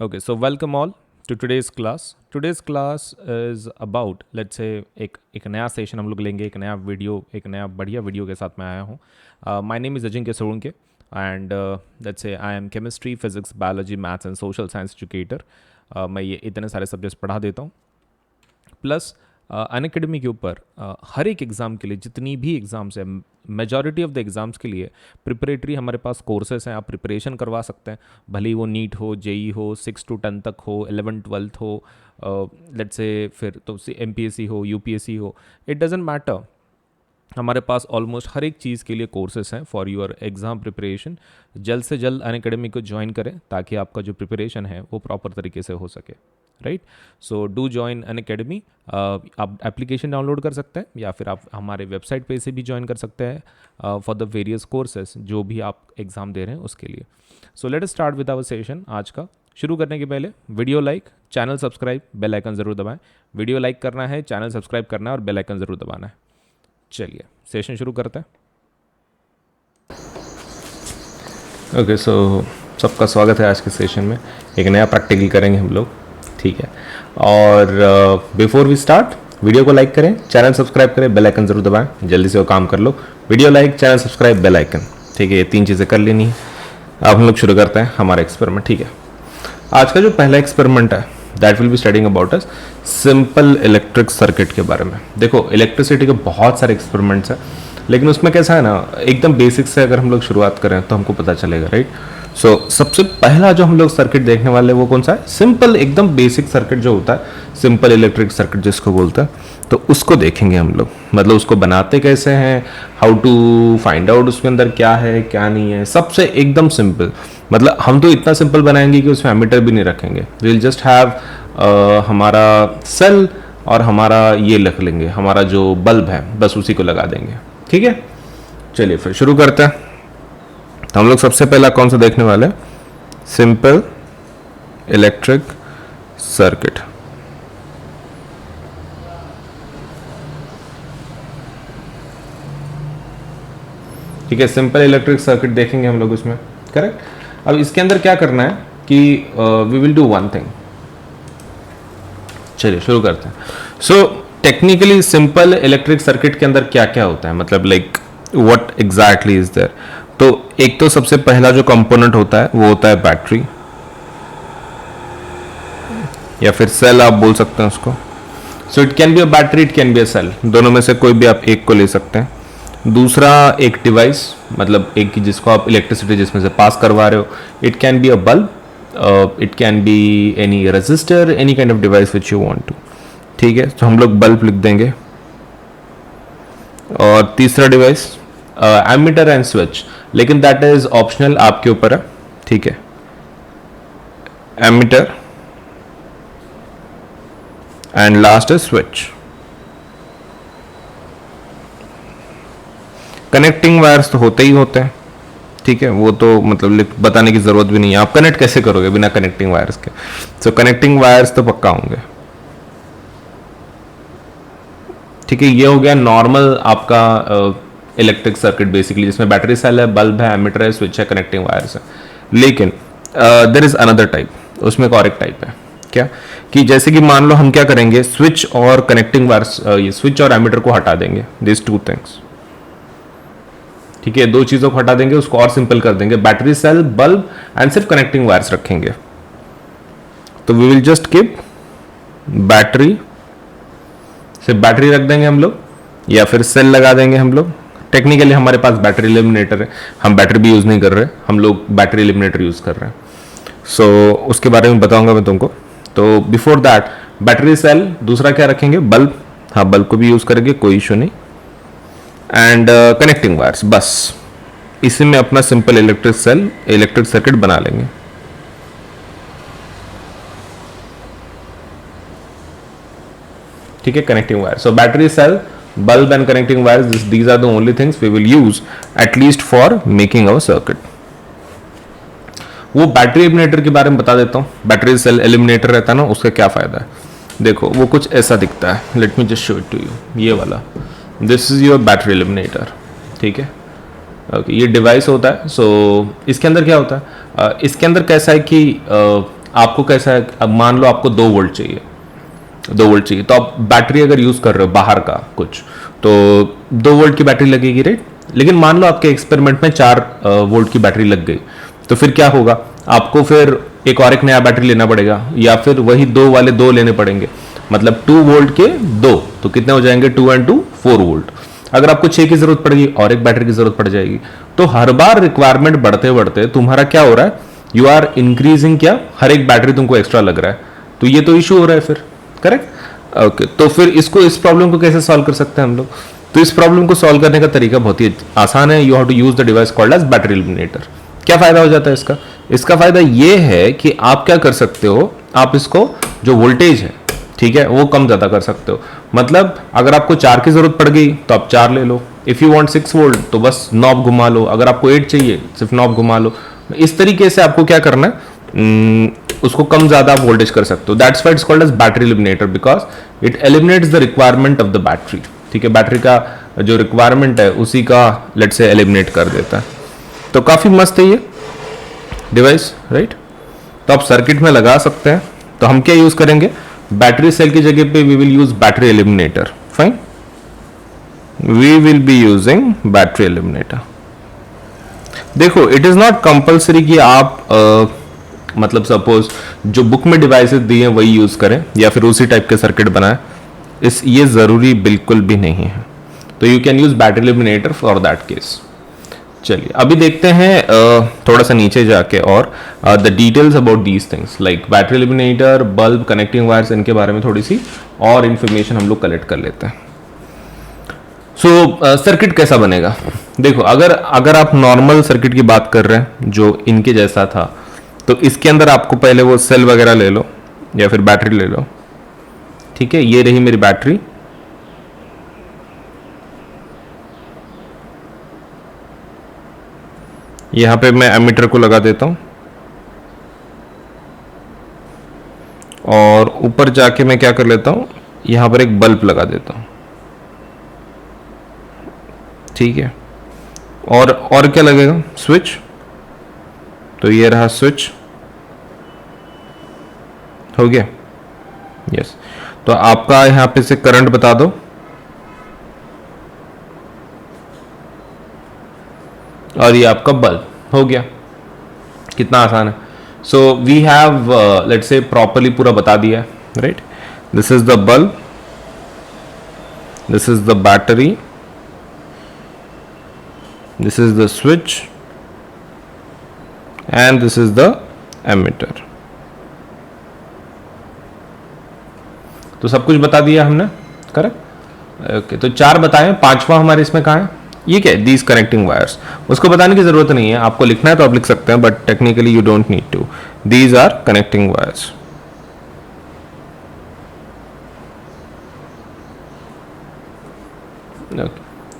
Okay, so welcome all to today's class. Today's class is about, let's say, एक नया session हम लोग लेंगे, एक नया वीडियो, एक नया बढ़िया वीडियो के साथ मैं आया हूँ. My name is Ajinkya Solanke and let's say I am chemistry, physics, biology, maths and social science educator. मैं ये इतने सारे सब्जेक्ट्स पढ़ा देता हूँ. प्लस अनअकैडमी के ऊपर हर एक एग्ज़ाम के लिए, जितनी भी एग्ज़ाम्स है, मेजॉरिटी ऑफ द एग्ज़ाम्स के लिए प्रिपरेटरी हमारे पास कोर्सेस हैं. आप प्रिपरेशन करवा सकते हैं, भले ही वो नीट हो, जेई हो, 6 to 10 तक हो, 11-12 हो, लेट्स से फिर तो एमपीएससी हो, यूपीएससी हो, इट डजेंट मैटर. हमारे पास ऑलमोस्ट हर एक चीज़ के लिए कोर्सेस हैं फॉर योर एग्ज़ाम प्रिपरेशन. जल्द से जल्द अनअकैडमी को ज्वाइन करें ताकि आपका जो प्रिपरेशन है वो प्रॉपर तरीके से हो सके. Right, so do join Unacademy. आप एप्लीकेशन डाउनलोड कर सकते हैं या फिर आप हमारे वेबसाइट पे से भी ज्वाइन कर सकते हैं फॉर द वेरियस कोर्सेज जो भी आप एग्ज़ाम दे रहे हैं उसके लिए. So let us start with our session. आज का शुरू करने के पहले video like, channel subscribe, bell icon ज़रूर दबाएं. वीडियो लाइक करना है, चैनल सब्सक्राइब करना है और बेल आइकन ज़रूर दबाना है. चलिए सेशन शुरू करते हैं. ओके, सो सबका स्वागत है आज के सेशन में. एक नया प्रैक्टिकल करेंगे हम लोग, ठीक है. और बिफोर वी स्टार्ट, वीडियो को लाइक करें, चैनल सब्सक्राइब करें, बेल आइकन ज़रूर दबाएं. जल्दी से वो काम कर लो. Video like, channel subscribe, bell icon, ठीक है. ये 3 चीज़ें कर लेनी है. अब हम लोग शुरू करते हैं हमारा एक्सपेरिमेंट, ठीक है. आज का जो पहला एक्सपेरिमेंट है that will be studying about us simple electric circuit के बारे में. देखो, इलेक्ट्रिसिटी के बहुत सारे एक्सपेरिमेंट्स हैं, लेकिन उसमें कैसा है ना, एकदम बेसिक से अगर हम लोग शुरुआत करें तो हमको पता चलेगा. राइट, सो सबसे पहला जो हम लोग सर्किट देखने वाले हैं वो कौन सा है? सिंपल, एकदम बेसिक सर्किट जो होता है, सिंपल इलेक्ट्रिक सर्किट जिसको बोलते हैं, तो उसको देखेंगे हम लोग. मतलब उसको बनाते कैसे हैं, हाउ टू फाइंड आउट उसके अंदर क्या है क्या नहीं है. सबसे एकदम सिंपल, मतलब हम तो इतना सिंपल बनाएंगे कि उसमें एमीटर भी नहीं रखेंगे. वी विल जस्ट हैव हमारा सेल और हमारा ये लिख लेंगे, हमारा जो बल्ब है, बस उसी को लगा देंगे. ठीक है, चलिए फिर शुरू करते हैं. तो हम लोग सबसे पहला कौन सा देखने वाले हैं? Simple electric circuit. ठीक है, सिंपल इलेक्ट्रिक सर्किट देखेंगे हम लोग उसमें. करेक्ट. अब इसके अंदर क्या करना है कि we will do one thing. चलिए शुरू करते हैं. So technically simple electric circuit के अंदर क्या क्या होता है, मतलब like what exactly is there. तो एक तो सबसे पहला जो कंपोनेंट होता है वो होता है बैटरी, या फिर सेल आप बोल सकते हैं उसको. So it can be a battery, it can be a cell, दोनों में से कोई भी आप एक को ले सकते हैं. दूसरा एक डिवाइस, मतलब एक की जिसको आप इलेक्ट्रिसिटी जिसमें से पास करवा रहे हो. It can be a bulb, it can be any resistor, any kind of device which you want to. ठीक है, तो हम लोग बल्ब लिख देंगे. और तीसरा डिवाइस एमीटर एंड स्विच, लेकिन दैट इज ऑप्शनल, आपके ऊपर है. ठीक है, ammeter and last is switch. Connecting wires तो होते ही होते हैं. ठीक है, वो तो मतलब बताने की जरूरत भी नहीं है. आप कनेक्ट कैसे करोगे बिना कनेक्टिंग वायर्स के? सो कनेक्टिंग वायर्स तो पक्का होंगे. ठीक है, ये हो गया नॉर्मल आपका इलेक्ट्रिक सर्किट बेसिकली, जिसमें बैटरी सेल है, बल्ब है, एमीटर है, स्विच है, कनेक्टिंग वायर्स है. लेकिन देयर इज अनदर टाइप, उसमें एक और एक टाइप है. क्या कि जैसे कि मान लो हम क्या करेंगे, स्विच और कनेक्टिंग वायर्स, ये स्विच और एमीटर को हटा देंगे, दिस टू थिंग्स. ठीक है, दो चीजों को हटा देंगे, उसको और सिंपल कर देंगे. बैटरी सेल, बल्ब एंड सिर्फ कनेक्टिंग वायर्स रखेंगे. तो we will just keep battery, सिर्फ बैटरी रख देंगे हम लोग, या फिर सेल लगा देंगे हम लोग. टेक्निकली हमारे पास बैटरी एलिमिनेटर है, हम बैटरी भी यूज नहीं कर रहे, हम लोग बैटरी एलिमिनेटर यूज कर रहे हैं. सो उसके बारे में बताऊंगा मैं तुमको. तो बिफोर दैट, बैटरी सेल, दूसरा क्या रखेंगे? बल्ब. हाँ, बल्ब को भी यूज करेंगे, कोई इशू नहीं. एंड कनेक्टिंग वायर्स, बस इसी में अपना simple electric cell, electric circuit बना लेंगे. ठीक है, connecting wire. So battery cell, bulb and connecting wires, these are the only things we will use at least for making our circuit. वो battery eliminator के बारे में बता देता हूँ. बैटरी सेल एलिमिनेटर रहता है ना, उसका क्या फायदा है? देखो, वो कुछ ऐसा दिखता है. Let me just show it to you. ये वाला, this is your battery eliminator. ठीक है, ओके, ये डिवाइस होता है. सो इसके अंदर क्या होता है? इसके अंदर कैसा है कि आपको कैसा है, अब मान लो आपको 2 वोल्ट चाहिए, 2 वोल्ट चाहिए, तो आप बैटरी अगर यूज कर रहे हो बाहर का कुछ, तो 2 वोल्ट की बैटरी लगेगी, राइट। लेकिन मान लो आपके एक्सपेरिमेंट में 4 वोल्ट की बैटरी लग गई, तो फिर क्या होगा, आपको फिर एक नया बैटरी लेना पड़ेगा, या फिर वही 2 वाले 2 लेने पड़ेंगे। मतलब 2 वोल्ट के 2, तो कितने हो जाएंगे, 2 and 2 4 वोल्ट। अगर आपको 6 की जरूरत पड़ेगी और एक बैटरी की जरूरत पड़ जाएगी। तो हर बार रिक्वायरमेंट बढ़ते बढ़ते तुम्हारा क्या हो रहा है, यू आर इंक्रीजिंग, क्या हर एक बैटरी तुमको एक्स्ट्रा लग रहा है, तो ये तो इशू हो रहा है फिर, करेक्ट। ओके, तो फिर इस प्रॉब्लम को कैसे सॉल्व कर सकते हैं हम लोग। तो इस प्रॉब्लम को सॉल्व करने का तरीका बहुत ही आसान है। You have to use the device called as battery eliminator. क्या फायदा हो जाता है इसका, इसका फायदा ये है कि आप क्या कर सकते हो, आप इसको जो वोल्टेज है, ठीक है, वो कम ज्यादा कर सकते हो। मतलब अगर आपको 4 की जरूरत पड़ गई तो आप 4 ले लो, इफ यू वांट 6 वोल्ट तो बस नॉब घुमा लो, अगर आपको 8 चाहिए सिर्फ नॉब घुमा लो। इस तरीके से आपको क्या करना है, उसको कम ज्यादा आप वोल्टेज कर सकते हो। That's why it's called as battery eliminator, because it eliminates the requirement of the battery. ठीक है, बैटरी का जो रिक्वायरमेंट है उसी का लेट से एलिमिनेट कर देता है। तो काफी मस्त है ये डिवाइस, राइट। तो आप सर्किट में लगा सकते हैं। तो हम क्या यूज करेंगे, बैटरी सेल की जगह पे we will use battery eliminator. Fine, we will be using battery eliminator. देखो, इट इज नॉट कंपल्सरी कि आप मतलब सपोज जो बुक में डिवाइसेस दिए हैं वही यूज करें या फिर उसी टाइप के सर्किट बनाएं, ये जरूरी बिल्कुल भी नहीं है। तो you can use battery eliminator for that case. चलिए अभी देखते हैं थोड़ा सा नीचे जाके और the details about these things like battery eliminator, bulb, connecting wires, इनके बारे में थोड़ी सी और इंफॉर्मेशन हम लोग कलेक्ट कर लेते हैं। सो सर्किट कैसा बनेगा, देखो अगर आप नॉर्मल सर्किट की बात कर रहे हैं जो इनके जैसा था, तो इसके अंदर आपको पहले वो सेल वगैरह ले लो या फिर बैटरी ले लो। ठीक है, ये रही मेरी बैटरी। यहां पे मैं एमीटर को लगा देता हूं और ऊपर जाके मैं क्या कर लेता हूं, यहां पर एक बल्ब लगा देता हूं। ठीक है, और क्या लगेगा, स्विच। तो ये रहा स्विच, हो गया, यस। तो आपका यहां पे से करंट बता दो, और ये आपका बल्ब हो गया। कितना आसान है। So we have let's say properly पूरा बता दिया, right. This is the bulb, this is the battery, this is the switch and this is the ammeter. तो सब कुछ बता दिया हमने, करेक्ट। ओके, तो 4 बताएं, 5वां हमारे इसमें कहाँ है, ये क्या है, दीज कनेक्टिंग वायर्स। उसको बताने की जरूरत नहीं है, आपको लिखना है तो आप लिख सकते हैं, but technically you don't need to. These are connecting wires.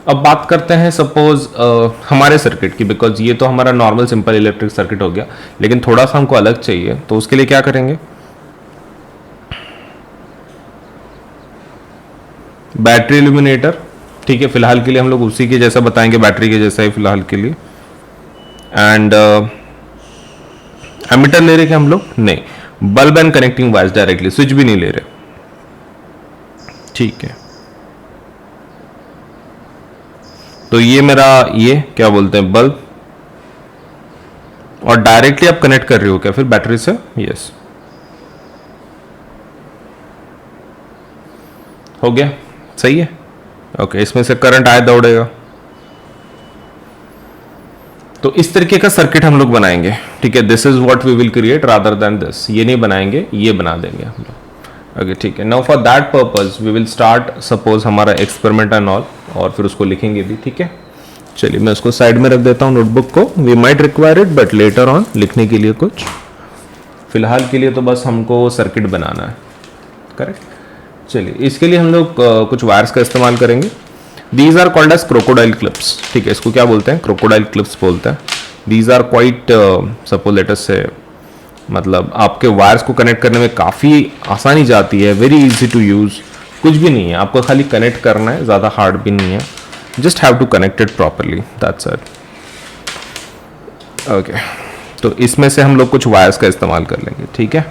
अब बात करते हैं सपोज हमारे सर्किट की, बिकॉज ये तो हमारा नॉर्मल सिंपल इलेक्ट्रिक सर्किट हो गया, लेकिन थोड़ा सा हमको अलग चाहिए। तो उसके लिए क्या करेंगे, बैटरी इल्यूमिनेटर। ठीक है, फिलहाल के लिए हम लोग उसी के जैसा बताएंगे, बैटरी के जैसा ही फिलहाल के लिए। एंड एमीटर ले रहे क्या हम लोग, नहीं। Bulb and connecting wires directly, switch भी नहीं ले रहे। ठीक है, तो ये मेरा, ये क्या बोलते हैं, बल्ब, और डायरेक्टली आप कनेक्ट कर रहे हो क्या फिर बैटरी से, यस। हो गया, सही है। ओके, इसमें से करंट आया दौड़ेगा। तो इस तरीके का सर्किट हम लोग बनाएंगे। ठीक है, this is what we will create rather than this. ये नहीं बनाएंगे, ये बना देंगे हम लोग। ओके, ठीक है। Now for that purpose we will start suppose हमारा एक्सपेरिमेंट एंड ऑल, और फिर उसको लिखेंगे भी। ठीक है, चलिए मैं उसको साइड में रख देता हूँ नोटबुक को। We might require it but later on लिखने के लिए कुछ। फिलहाल के लिए तो बस हमको सर्किट बनाना है, करेक्ट। चलिए इसके लिए हम लोग कुछ वायर्स का इस्तेमाल करेंगे। These are called as crocodile clips. ठीक है, इसको क्या बोलते हैं, क्रोकोडाइल क्लिप्स बोलते हैं। These are quite suppose let us say, मतलब आपके वायर्स को कनेक्ट करने में काफ़ी आसानी जाती है, वेरी इजी टू यूज़। कुछ भी नहीं है, आपको खाली कनेक्ट करना है, ज़्यादा हार्ड भी नहीं है। Just have to connect it properly, that's it. Okay, तो इसमें से हम लोग कुछ वायर्स का इस्तेमाल कर लेंगे, ठीक है।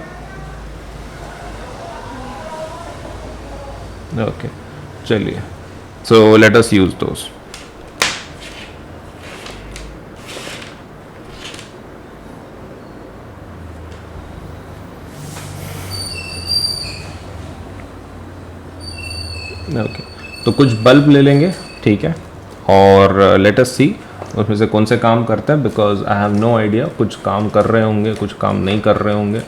ओके चलिए, सो लेट अस यूज दोस। ओके तो कुछ बल्ब ले लेंगे, ठीक है, और लेट अस सी उसमें से कौन से काम करते हैं, because I have no idea. कुछ काम कर रहे होंगे, कुछ काम नहीं कर रहे होंगे,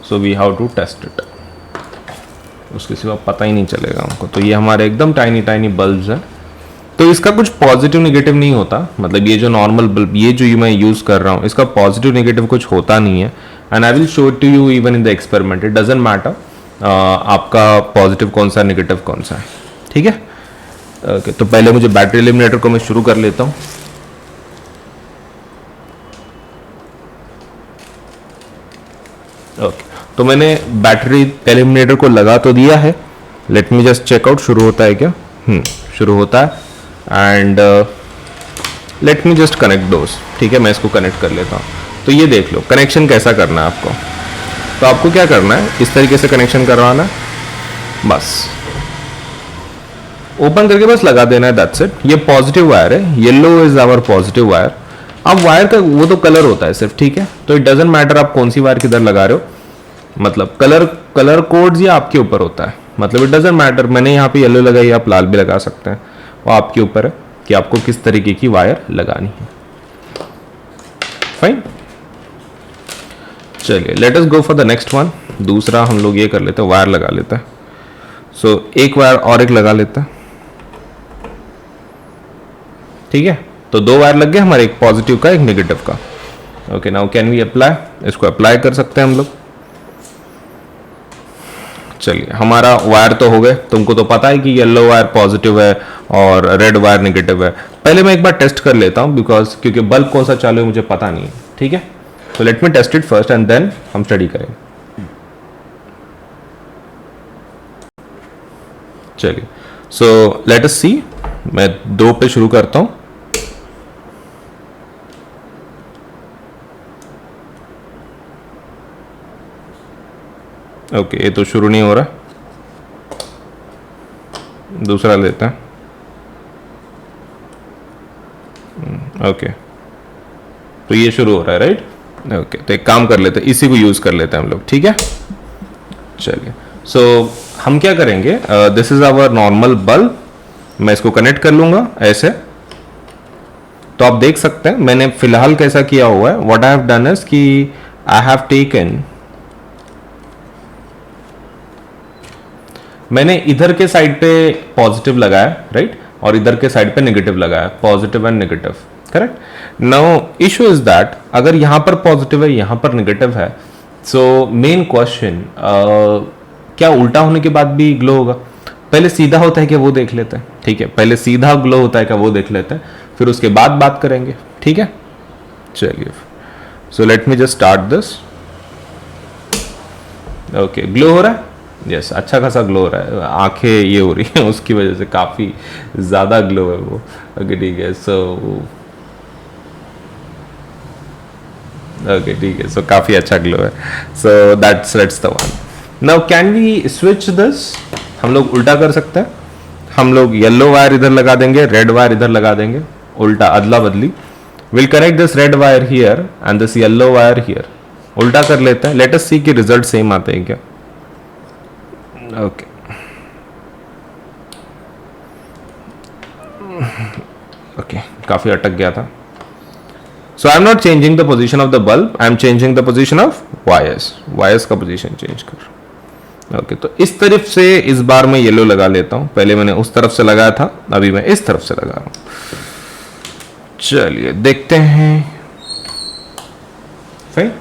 so we have to test it. उसके सिवा पता ही नहीं चलेगा हमको। तो ये हमारे एकदम टाइनी टाइनी बल्ब्स हैं। तो इसका कुछ पॉजिटिव नेगेटिव नहीं होता, मतलब ये जो नॉर्मल बल्ब, ये जो मैं यूज़ कर रहा हूँ, इसका पॉजिटिव नेगेटिव कुछ होता नहीं है। And I will show to you even in the experiment, it doesn't matter आपका पॉजिटिव कौन सा नेगेटिव कौन सा है, ठीक है। ओके तो पहले मुझे बैटरी एलिमिनेटर को मैं शुरू कर लेता हूँ। ओके तो मैंने बैटरी एलिमिनेटर को लगा तो दिया है। Let me just check out, शुरू होता है क्या? शुरू होता है। And let me just connect those, ठीक है, मैं इसको कनेक्ट कर लेता हूँ। तो ये देख लो कनेक्शन कैसा करना है आपको। तो आपको क्या करना है, इस तरीके से कनेक्शन करवाना है, बस ओपन करके बस लगा देना है, दैट्स इट। ये पॉजिटिव वायर है, yellow is our positive wire. अब वायर का वो तो कलर होता है सिर्फ, ठीक है। तो इट डजेंट मैटर आप कौन सी वायर किधर लगा रहे हो, मतलब कलर कोड्स ये आपके ऊपर होता है, मतलब इट डजेंट मैटर। मैंने यहाँ पे येलो लगाई, आप लाल भी लगा सकते हैं, वो आपके ऊपर है कि आपको किस तरीके की वायर लगानी है। फाइन, चलिए let us go for the next one. दूसरा हम लोग ये कर लेते हैं, वायर लगा लेते हैं। सो एक वायर और एक लगा लेते हैं, ठीक है। तो दो वायर लग गए हमारे, एक पॉजिटिव का एक नेगेटिव का। Okay now can we apply, इसको अप्लाई कर सकते हैं हम लोग। चलिए हमारा वायर तो हो गए, तुमको तो पता है कि येलो वायर पॉजिटिव है और रेड वायर नेगेटिव है। पहले मैं एक बार टेस्ट कर लेता हूं, बिकॉज क्योंकि बल्ब कौन सा चालू है मुझे पता नहीं है, ठीक है। तो let me test it first and then हम स्टडी करेंगे। चलिए सो लेट अस सी, मैं 2 पे शुरू करता हूं। ओके ये तो शुरू नहीं हो रहा, दूसरा लेते हैं। ओके तो ये शुरू हो रहा है, राइट। ओके तो एक काम कर लेते हैं, इसी को यूज कर लेते हैं हम लोग, ठीक है। चलिए सो हम क्या करेंगे, this is our normal bulb. मैं इसको कनेक्ट कर लूंगा ऐसे। तो आप देख सकते हैं मैंने फिलहाल कैसा किया हुआ है। What I have done is कि आई हैव टेकन, मैंने इधर के साइड पे पॉजिटिव लगाया, राइट, और इधर के साइड पे नेगेटिव लगाया, positive and negative, correct. Now issue is that अगर यहां पर पॉजिटिव है यहां पर नेगेटिव है, सो मेन क्वेश्चन क्या उल्टा होने के बाद भी ग्लो होगा? पहले सीधा होता है क्या वो देख लेते हैं, ठीक है। पहले सीधा ग्लो होता है क्या वो देख लेते हैं, फिर उसके बाद बात करेंगे, ठीक है। चलिए सो let me just start this. Okay glow हो रहा है, यस अच्छा खासा ग्लो हो रहा है, आंखें ये हो रही हैं उसकी वजह से, काफ़ी ज़्यादा ग्लो है वो। ओके ठीक है, सो ओके ठीक है, सो काफ़ी अच्छा ग्लो है। So that's the one. Now can we switch this, हम लोग उल्टा कर सकते हैं। हम लोग येलो वायर इधर लगा देंगे, रेड वायर इधर लगा देंगे, उल्टा अदला बदली। Will connect this red wire here and this yellow wire here, उल्टा कर लेते हैं। लेट अस सी कि रिजल्ट सेम आते हैं क्या। ओके ओके काफी अटक गया था। So I am not changing the position of the bulb, I am changing the position of wires का पोजीशन चेंज कर। ओके तो इस तरफ से इस बार मैं येलो लगा लेता हूं, पहले मैंने उस तरफ से लगाया था, अभी मैं इस तरफ से लगा रहा हूं। चलिए देखते हैं। फाइन,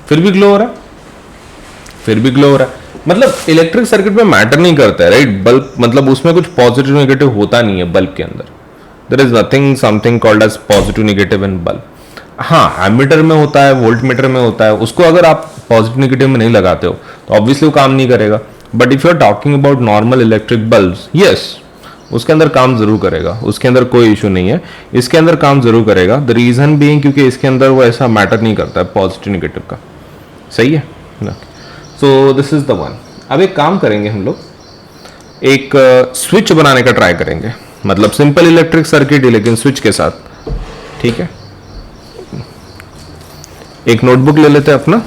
फिर भी ग्लो हो रहा है, फिर भी ग्लो हो रहा है। मतलब इलेक्ट्रिक सर्किट में मैटर नहीं करता है, राइट। बल्ब मतलब उसमें कुछ पॉजिटिव नेगेटिव होता नहीं है बल्ब के अंदर। There is nothing something called as positive negative in bulb. हाँ, एमीटर में होता है, वोल्ट मीटर में होता है, उसको अगर आप पॉजिटिव नेगेटिव में नहीं लगाते हो तो ऑब्वियसली वो काम नहीं करेगा। But if you are talking about normal electric bulbs, yes, उसके अंदर काम जरूर करेगा, उसके अंदर कोई इशू नहीं है, इसके अंदर काम जरूर करेगा। द रीजन बीइंग क्योंकि इसके अंदर वो ऐसा मैटर नहीं करता है पॉजिटिव नेगेटिव का। सही है ना? So this is the one. अब एक काम करेंगे हम लोग, एक स्विच बनाने का ट्राई करेंगे, मतलब सिंपल इलेक्ट्रिक सर्किट ही लेकिन स्विच के साथ। ठीक है, एक नोटबुक ले लेते हैं अपना।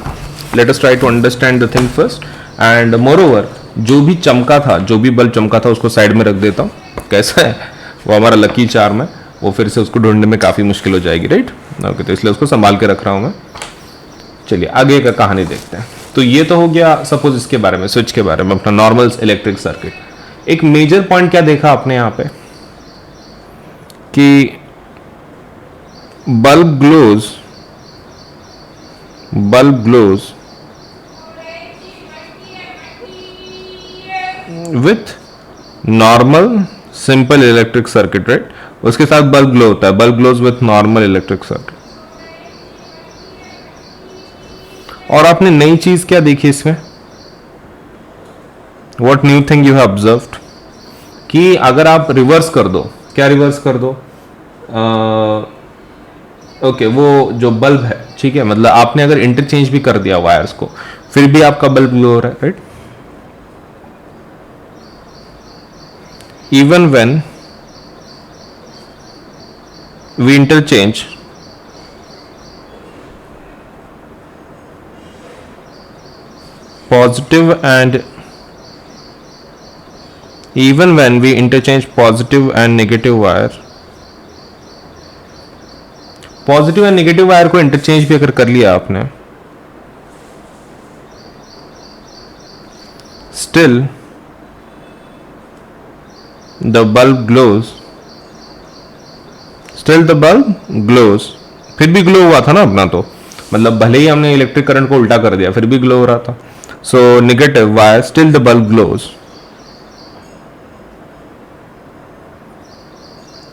Let us try to understand the thing first and moreover जो भी चमका था, जो भी बल्ब चमका था उसको साइड में रख देता हूँ। कैसा है वो हमारा लकी चार्म है, वो फिर से उसको ढूंढने में काफ़ी मुश्किल हो जाएगी, राइट? ओके, तो इसलिए उसको संभाल के रख रहा हूँ मैं। चलिए आगे का कहानी देखते हैं। तो ये तो हो गया सपोज इसके बारे में, स्विच के बारे में, अपना नॉर्मल इलेक्ट्रिक सर्किट। एक मेजर पॉइंट क्या देखा आपने यहाँ पे कि bulb glows with normal simple electric circuit, right? उसके साथ बल्ब ग्लो होता है, bulb glows with normal electric circuit. और आपने नई चीज क्या देखी इसमें? What new thing you have observed? कि अगर आप रिवर्स कर दो, क्या रिवर्स कर दो? ओके, वो जो बल्ब है, ठीक है, मतलब आपने अगर इंटरचेंज भी कर दिया वायर्स को, फिर भी आपका बल्ब ग्लो हो रहा है, right? Even when we interchange positive and even when we interchange positive and negative wire, positive and negative wire को इंटरचेंज भी अगर कर लिया आपने, स्टिल द बल्ब ग्लोज, फिर भी ग्लो हुआ था ना अपना, तो मतलब भले ही हमने इलेक्ट्रिक करंट को उल्टा कर दिया फिर भी ग्लो हो रहा था। So negative wire, still the bulb glows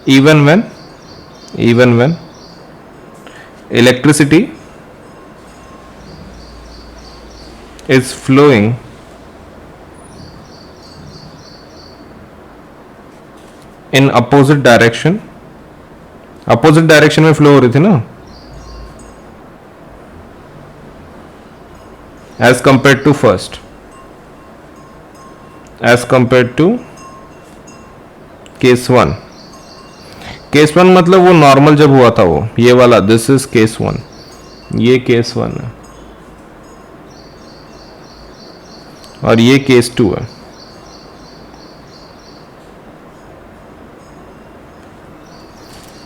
even when electricity is flowing in opposite direction में फ्लो हो रही थी ना, as compared to case 1 मतलब वो नॉर्मल जब हुआ था, वो ये वाला, दिस इज केस 1, ये केस 1 है और ये केस 2 है।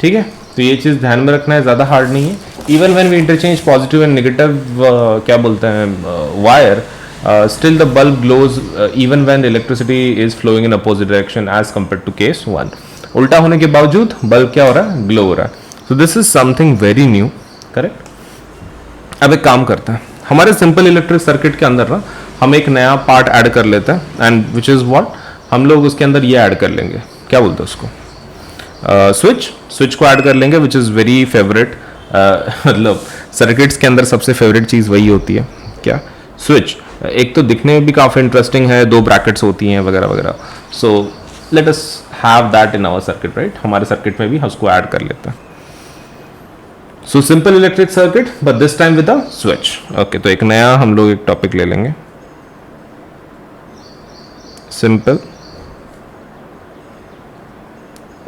ठीक है, तो ये चीज ध्यान में रखना है, ज्यादा हार्ड नहीं है। Even when we interchange positive and negative क्या बोलते हैं wire, still the bulb glows even when electricity is flowing in opposite direction as compared to case 1। उल्टा होने के बावजूद बल्ब क्या हो रहा है? ग्लो हो रहा है। सो this is something very new, correct? अब एक काम करते हैं, हमारे सिंपल इलेक्ट्रिक सर्किट के अंदर ना हम एक नया पार्ट ऐड कर लेते हैं, एंड विच इज व्हाट, हम लोग उसके अंदर ये ऐड कर लेंगे, क्या बोलते हैं उसको? स्विच को ऐड कर लेंगे, विच इज़ वेरी फेवरेट। मतलब सर्किट्स के अंदर सबसे फेवरेट चीज़ वही होती है, क्या? स्विच। एक तो दिखने में भी काफ़ी इंटरेस्टिंग है, 2 ब्रैकेट्स होती हैं वगैरह वगैरह। So let us have that in our circuit, right? हमारे सर्किट में भी हम उसको ऐड कर लेते हैं। So simple electric circuit but this time with a switch. Okay, तो एक नया हम लोग एक टॉपिक ले लेंगे, simple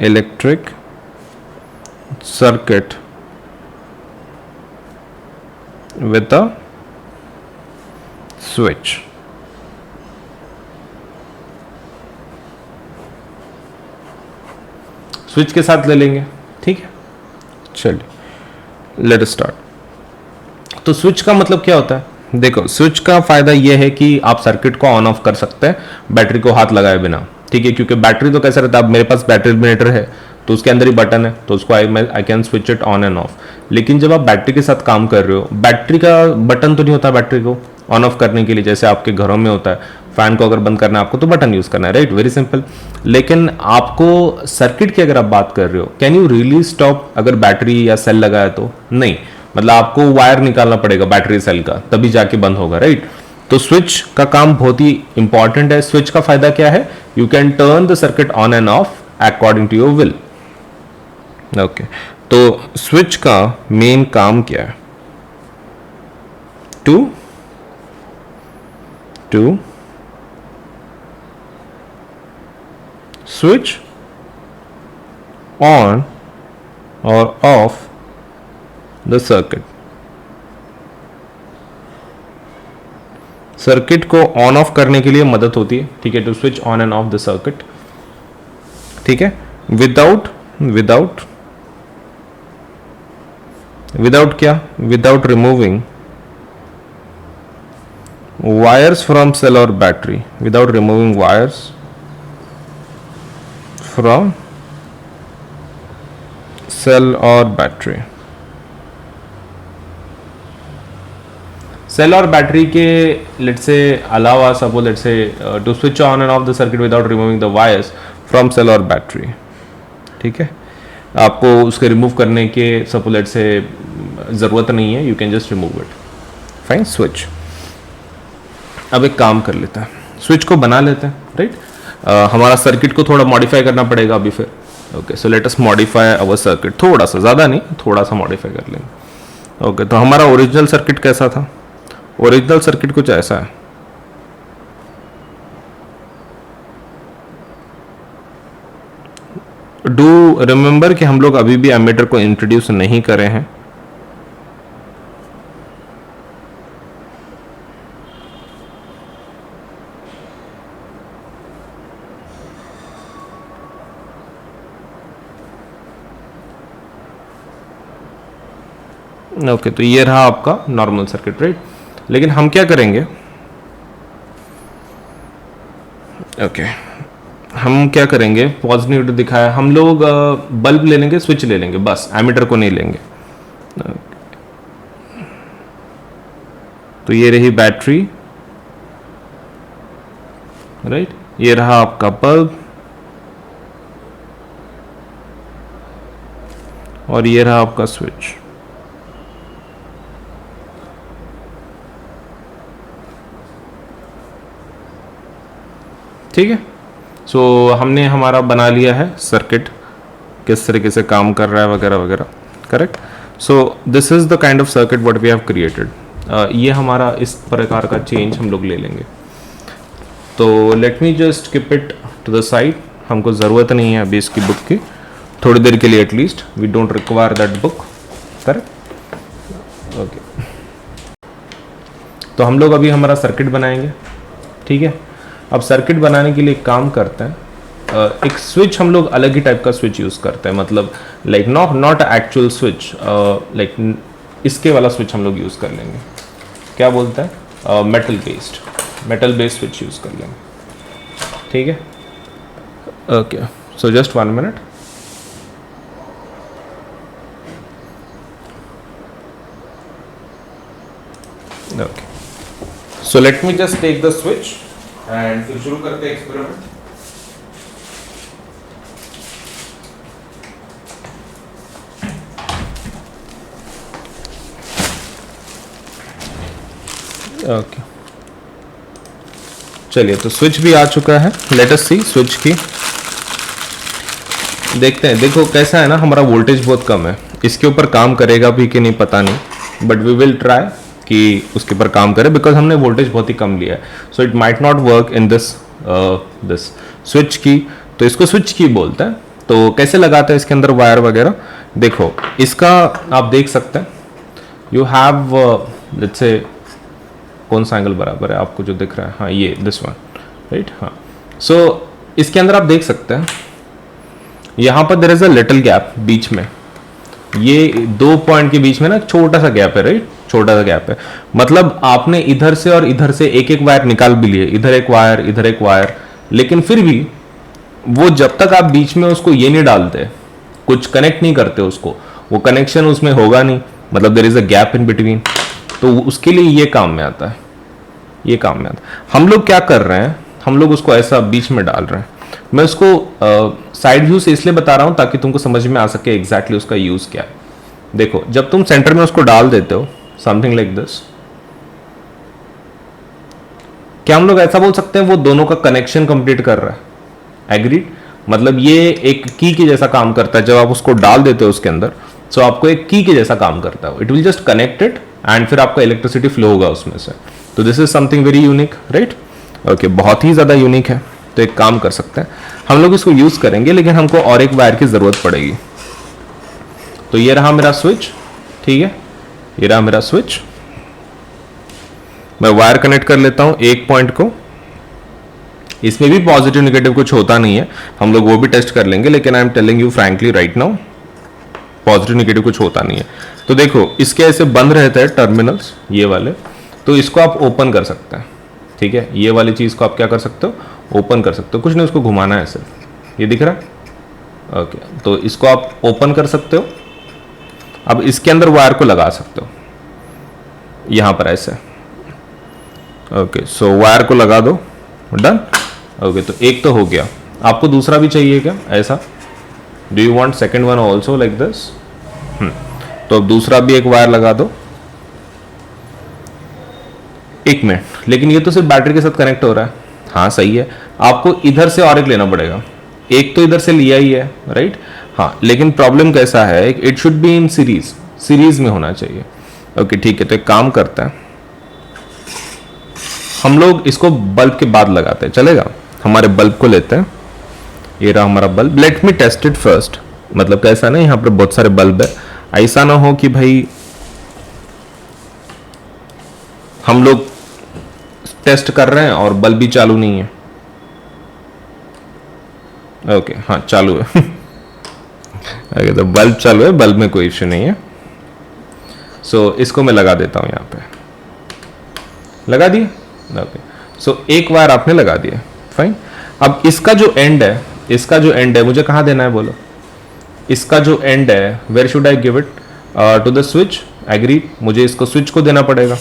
electric circuit with a switch। Switch के साथ ले लेंगे, ठीक है? चलिए लेट अस स्टार्ट। तो स्विच का मतलब क्या होता है? देखो, स्विच का फायदा यह है कि आप सर्किट को ऑन ऑफ कर सकते हैं बैटरी को हाथ लगाए बिना, ठीक है? क्योंकि बैटरी तो कैसा रहता है, अब मेरे पास बैटरी जनरेटर है तो उसके अंदर ही बटन है, तो उसको I can switch it on and of. लेकिन जब आप बैटरी के साथ काम कर रहे हो, बैटरी का बटन तो नहीं होता बैटरी को ऑन ऑफ करने के लिए, जैसे आपके घरों में होता है, फैन को अगर बंद करना है आपको तो बटन यूज करना है, राइट? Very simple. लेकिन आपको सर्किट की अगर आप बात कर रहे हो, कैन यू रियली स्टॉप अगर बैटरी या सेल लगा है तो? नहीं, मतलब आपको वायर निकालना पड़ेगा बैटरी सेल का, तभी जाके बंद होगा, राइट। तो स्विच का काम बहुत ही इंपॉर्टेंट है। स्विच का फायदा क्या है? You can turn the circuit on and off according to your will. Okay, तो स्विच का मेन काम क्या है? To switch on or off the circuit। Circuit को ऑन ऑफ करने के लिए मदद होती है, ठीक है, to switch on and off the circuit, ठीक है। विदाउट क्या? Without removing wires from cell or battery, without removing wires from cell or battery। Cell और बैटरी के लेट से अलावा, suppose let's say to switch on and off the circuit without removing the wires from cell और battery, ठीक है। आपको उसके remove करने के सपोज लेट से ज़रूरत नहीं है, you can just remove it, fine. Switch अब एक काम कर लेते हैं, स्विच को बना लेते हैं, राइट। हमारा सर्किट को थोड़ा मॉडिफाई करना पड़ेगा अभी फिर। Okay, so let us modify our circuit, थोड़ा सा, ज़्यादा नहीं, थोड़ा सा मॉडिफाई कर लेंगे। ओके, तो हमारा ओरिजिनल सर्किट कैसा था? ओरिजिनल सर्किट कुछ ऐसा है। डू रिमेंबर कि हम लोग अभी भी एमीटर को इंट्रोड्यूस नहीं करे हैं। ओके, तो ये रहा आपका नॉर्मल सर्किट, राइट। लेकिन हम क्या करेंगे? ओके, हम क्या करेंगे? पॉजिटिव दिखाया, हम लोग बल्ब ले लेंगे, स्विच ले लेंगे, बस एमीटर को नहीं लेंगे। तो ये रही बैटरी, राइट। ये रहा आपका बल्ब, और ये रहा आपका स्विच। ठीक है, सो हमने हमारा बना लिया है सर्किट, किस तरीके से काम कर रहा है वगैरह वगैरह, correct. So this is the kind of circuit what we have created. ये हमारा इस प्रकार का चेंज हम लोग ले लेंगे। तो let me just keep it to the side, हमको ज़रूरत नहीं है अभी इसकी बुक की, थोड़ी देर के लिए at least, we don't require that book, correct. Okay, तो हम लोग अभी हमारा सर्किट बनाएंगे, ठीक है। अब सर्किट बनाने के लिए काम करते हैं, एक स्विच हम लोग अलग ही टाइप का स्विच यूज़ करते हैं, मतलब like not actual switch, like इसके वाला स्विच हम लोग यूज़ कर लेंगे। क्या बोलते हैं? मेटल बेस्ड स्विच यूज़ कर लेंगे, ठीक है। Okay, so just 1 minute. Okay, so let me just take the switch and फिर शुरू करते हैं एक्सपेरिमेंट। ओके, चलिए, तो स्विच भी आ चुका है। लेट अस सी स्विच की, देखते हैं। देखो कैसा है ना, हमारा वोल्टेज बहुत कम है, इसके ऊपर काम करेगा भी कि नहीं पता नहीं, बट वी विल ट्राई कि उसके ऊपर काम करे, बिकॉज हमने वोल्टेज बहुत ही कम लिया है। So it might not work in this switch की, तो इसको स्विच की बोलते हैं। तो कैसे लगाते हैं इसके अंदर वायर वगैरह? देखो, इसका आप देख सकते हैं, यू हैव लेट्स से, कौन सा एंगल बराबर है आपको जो दिख रहा है? हाँ, ये दिस वन, राइट। हाँ, सो इसके अंदर आप देख सकते हैं, यहाँ पर there is a little gap बीच में, ये 2 पॉइंट के बीच में ना छोटा सा गैप है, राइट, छोटा सा गैप है। मतलब आपने इधर से और इधर से एक एक वायर निकाल भी लिए, इधर एक वायर, इधर एक वायर, लेकिन फिर भी वो जब तक आप बीच में उसको ये नहीं डालते, कुछ कनेक्ट नहीं करते उसको, वो कनेक्शन उसमें होगा नहीं, मतलब there is a gap in between. तो उसके लिए ये काम में आता है, ये काम में आता है। हम लोग क्या कर रहे हैं, हम लोग उसको ऐसा बीच में डाल रहे हैं। मैं उसको साइड व्यू से इसलिए बता रहा हूं ताकि तुमको समझ में आ सके एग्जैक्टली उसका यूज क्या है। देखो जब तुम सेंटर में उसको डाल देते हो समथिंग लाइक दिस, क्या हम लोग ऐसा बोल सकते हैं वो दोनों का कनेक्शन कंप्लीट कर रहा है? एग्रीड। मतलब ये एक की के जैसा काम करता है, जब आप उसको डाल देते हो उसके अंदर, सो आपको एक की के जैसा काम करता है, it will just connect it and फिर आपका इलेक्ट्रिसिटी फ्लो होगा उसमें से। तो this is something very unique, right? Okay, बहुत ही ज़्यादा यूनिक है। तो एक काम कर सकते हैं हम लोग, इसको यूज़ करेंगे लेकिन हमको और एक वायर की ज़रूरत पड़ेगी। तो ये रहा मेरा स्विच, ठीक है, ये रहा मेरा स्विच। मैं वायर कनेक्ट कर लेता हूं एक पॉइंट को, इसमें भी पॉजिटिव नेगेटिव कुछ होता नहीं है, हम लोग वो भी टेस्ट कर लेंगे, लेकिन I am telling you frankly right now positive negative कुछ होता नहीं है। तो देखो इसके ऐसे बंद रहते हैं टर्मिनल्स ये वाले, तो इसको आप ओपन कर सकते हैं, ठीक है, ये वाली चीज़ को आप क्या कर सकते हो, ओपन कर सकते हो, कुछ नहीं उसको घुमाना है ऐसे, ये दिख रहा है, ओके, तो इसको आप ओपन कर सकते हो। अब इसके अंदर वायर को लगा सकते हो यहाँ पर ऐसे, ओके, सो वायर को लगा दो, डन। ओके, तो एक तो हो गया, आपको दूसरा भी चाहिए क्या ऐसा? Do you want second one also like this? तो अब दूसरा भी एक वायर लगा दो। एक मिनट, लेकिन ये तो सिर्फ बैटरी के साथ कनेक्ट हो रहा है। हाँ सही है, आपको इधर से और एक लेना पड़ेगा, एक तो इधर से लिया ही है, राइट? हाँ, लेकिन प्रॉब्लम कैसा है, it should be in series, series में होना चाहिए। ओके ठीक है, तो एक काम करते हैं हम लोग इसको बल्ब के बाद लगाते हैं, चलेगा? हमारे बल्ब को लेते हैं, ये रहा हमारा bulb. Let me test it first, मतलब कैसा ना, यहाँ पर बहुत सारे बल्ब है, ऐसा ना हो कि भाई हम लोग टेस्ट कर रहे हैं और बल्ब भी चालू नहीं है। ओके हाँ चालू है ओके, तो बल्ब चालू है, बल्ब में कोई इश्यू नहीं है। सो इसको मैं लगा देता हूँ, यहाँ पे लगा दिए। ओके, सो एक वायर आपने लगा दिया, फाइन। अब इसका जो एंड है, इसका जो एंड है मुझे कहाँ देना है बोलो? इसका जो एंड है, where should I give it? To the switch, agree, मुझे इसको स्विच को देना पड़ेगा।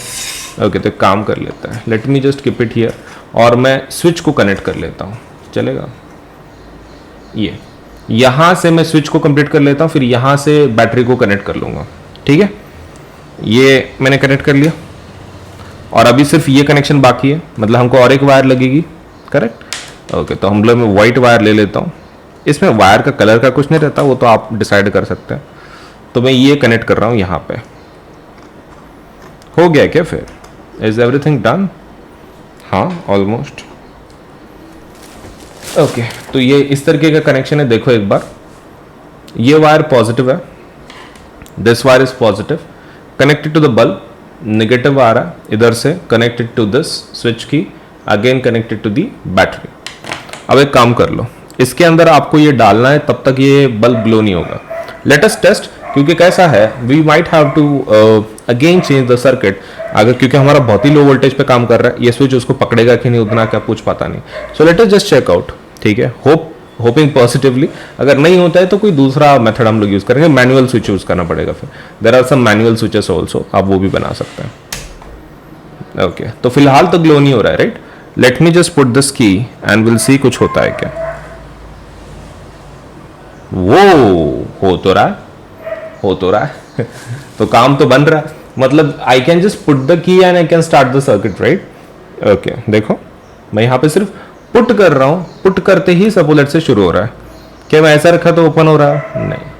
ओके, तो काम कर लेता है, let me just keep it here, और मैं स्विच को कनेक्ट कर लेता हूँ, चलेगा? ये यहाँ से मैं स्विच को कंप्लीट कर लेता हूँ, फिर यहाँ से बैटरी को कनेक्ट कर लूँगा, ठीक है? ये मैंने कनेक्ट कर लिया, और अभी सिर्फ ये कनेक्शन बाकी है, मतलब हमको और एक वायर लगेगी, करेक्ट? ओके, तो हम लोग मैं वाइट वायर ले लेता हूँ, इसमें वायर का कलर का कुछ नहीं रहता, वो तो आप डिसाइड कर सकते हैं। तो मैं ये कनेक्ट कर रहा हूँ यहाँ पे, हो गया क्या फिर? Is everything done? हाँ ऑलमोस्ट। ओके, तो ये इस तरीके का कनेक्शन है, देखो एक बार, ये वायर पॉजिटिव है, this wire is positive, connected to the bulb, negative आ रहा है इधर से, connected to this switch key, again connected to the battery. अब एक काम कर लो, इसके अंदर आपको ये डालना है, तब तक ये बल्ब ग्लो नहीं होगा। लेट अस टेस्ट, क्योंकि कैसा है, we might have to again change the circuit, अगर क्योंकि हमारा बहुत ही लो वोल्टेज पे काम कर रहा है, ये स्विच उसको पकड़ेगा कि नहीं उतना क्या कुछ पता नहीं। So let us just check out, ठीक है, होपिंग पॉजिटिवली। अगर नहीं होता है तो कोई दूसरा मेथड हम लोग यूज करेंगे, मैनुअल स्विच यूज करना पड़ेगा फिर, there are some manual switches also, आप वो भी बना सकते हैं। ओके, तो फिलहाल तो ग्लो नहीं हो रहा है, right? Late me just put this की एंड विल सी कुछ होता है क्या। वो हो तो रहा है, हो तो रहा है तो काम तो बन रहा है, मतलब I can just put the key and I can start the circuit, right? Okay, देखो मैं यहाँ पे सिर्फ पुट कर रहा हूँ, पुट करते ही सपोलेट से शुरू हो रहा है। क्या मैं ऐसा रखा तो ओपन हो रहा है? नहीं,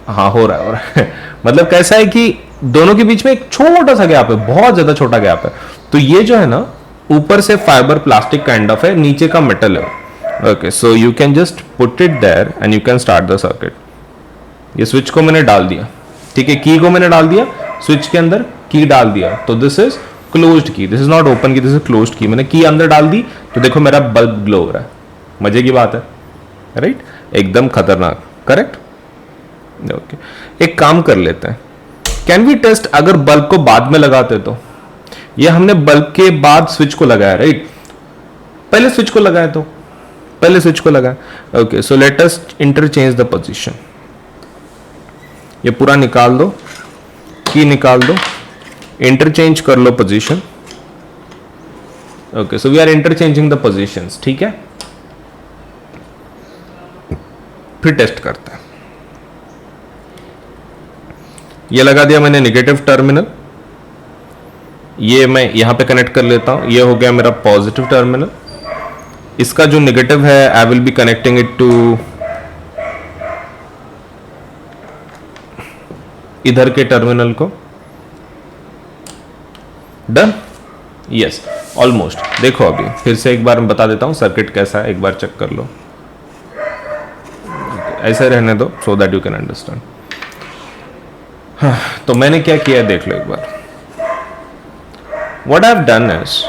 हाँ हो रहा है मतलब कैसा है कि दोनों के बीच में एक छोटा सा गैप है, बहुत ज्यादा छोटा गैप है। तो ये जो है ना, ऊपर से फाइबर प्लास्टिक काइंड ऑफ है, नीचे का मेटल है। Okay, so you can just put it there and you can start the circuit. ये स्विच को मैंने डाल दिया, ठीक है, की को मैंने डाल दिया, स्विच के अंदर की डाल दिया, तो दिस इज क्लोज्ड की, दिस इज नॉट ओपन की, दिस इज क्लोज्ड की। मैंने की अंदर डाल दी, तो देखो मेरा बल्ब ग्लो हो रहा है, मजे की बात है, राइट? एकदम खतरनाक, करेक्ट? ओके, एक काम कर लेते हैं, कैन वी टेस्ट अगर बल्ब को बाद में लगाते तो? ये हमने बल्ब के बाद स्विच को लगाया, राइट? पहले स्विच को लगाया, तो पहले स्विच को लगाया। Okay, so let us interchange the position, ये पूरा निकाल दो, की निकाल दो, इंटरचेंज कर लो position. Okay, so we are interchanging the positions, ठीक है? फिर टेस्ट करते हैं। ये लगा दिया मैंने नेगेटिव टर्मिनल, ये मैं यहां पे कनेक्ट कर लेता हूं, ये हो गया मेरा पॉजिटिव टर्मिनल। इसका जो नेगेटिव है I will be connecting it to इधर के टर्मिनल को। Done, yes almost. देखो अभी फिर से एक बार मैं बता देता हूं सर्किट कैसा है, एक बार चेक कर लो। ऐसे रहने दो so that you can understand. तो मैंने क्या किया है देख लो एक बार। What I have done is,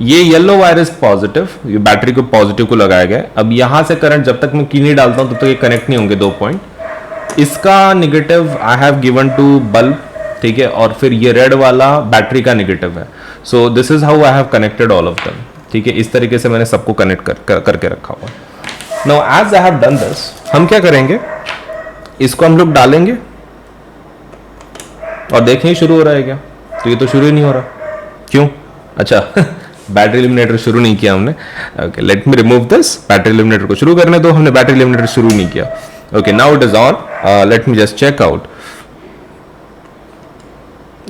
ये येलो वायर इज पॉजिटिव, ये बैटरी को पॉजिटिव को लगाया गया है। अब यहां से करंट जब तक मैं की नहीं डालता हूं तब तक ये कनेक्ट नहीं होंगे दो पॉइंट। इसका negative I have given to bulb, ठीक है, और फिर ये रेड वाला बैटरी का नेगेटिव है। सो this is how I have connected all of them, ठीक है। इस तरीके से मैंने सबको कनेक्ट करके रखा हुआ। Now as I have done this, हम क्या करेंगे, इसको हम लोग डालेंगे और देखें शुरू हो रहा है क्या। तो ये तो शुरू ही नहीं हो रहा, क्यों? अच्छा बैटरी एलिमिनेटर शुरू नहीं किया हमने। Okay, let me remove this. Battery eliminator को शुरू करने दो, हमने बैटरी एलिमिनेटर शुरू नहीं किया। Okay, now it is on. Let me just check out.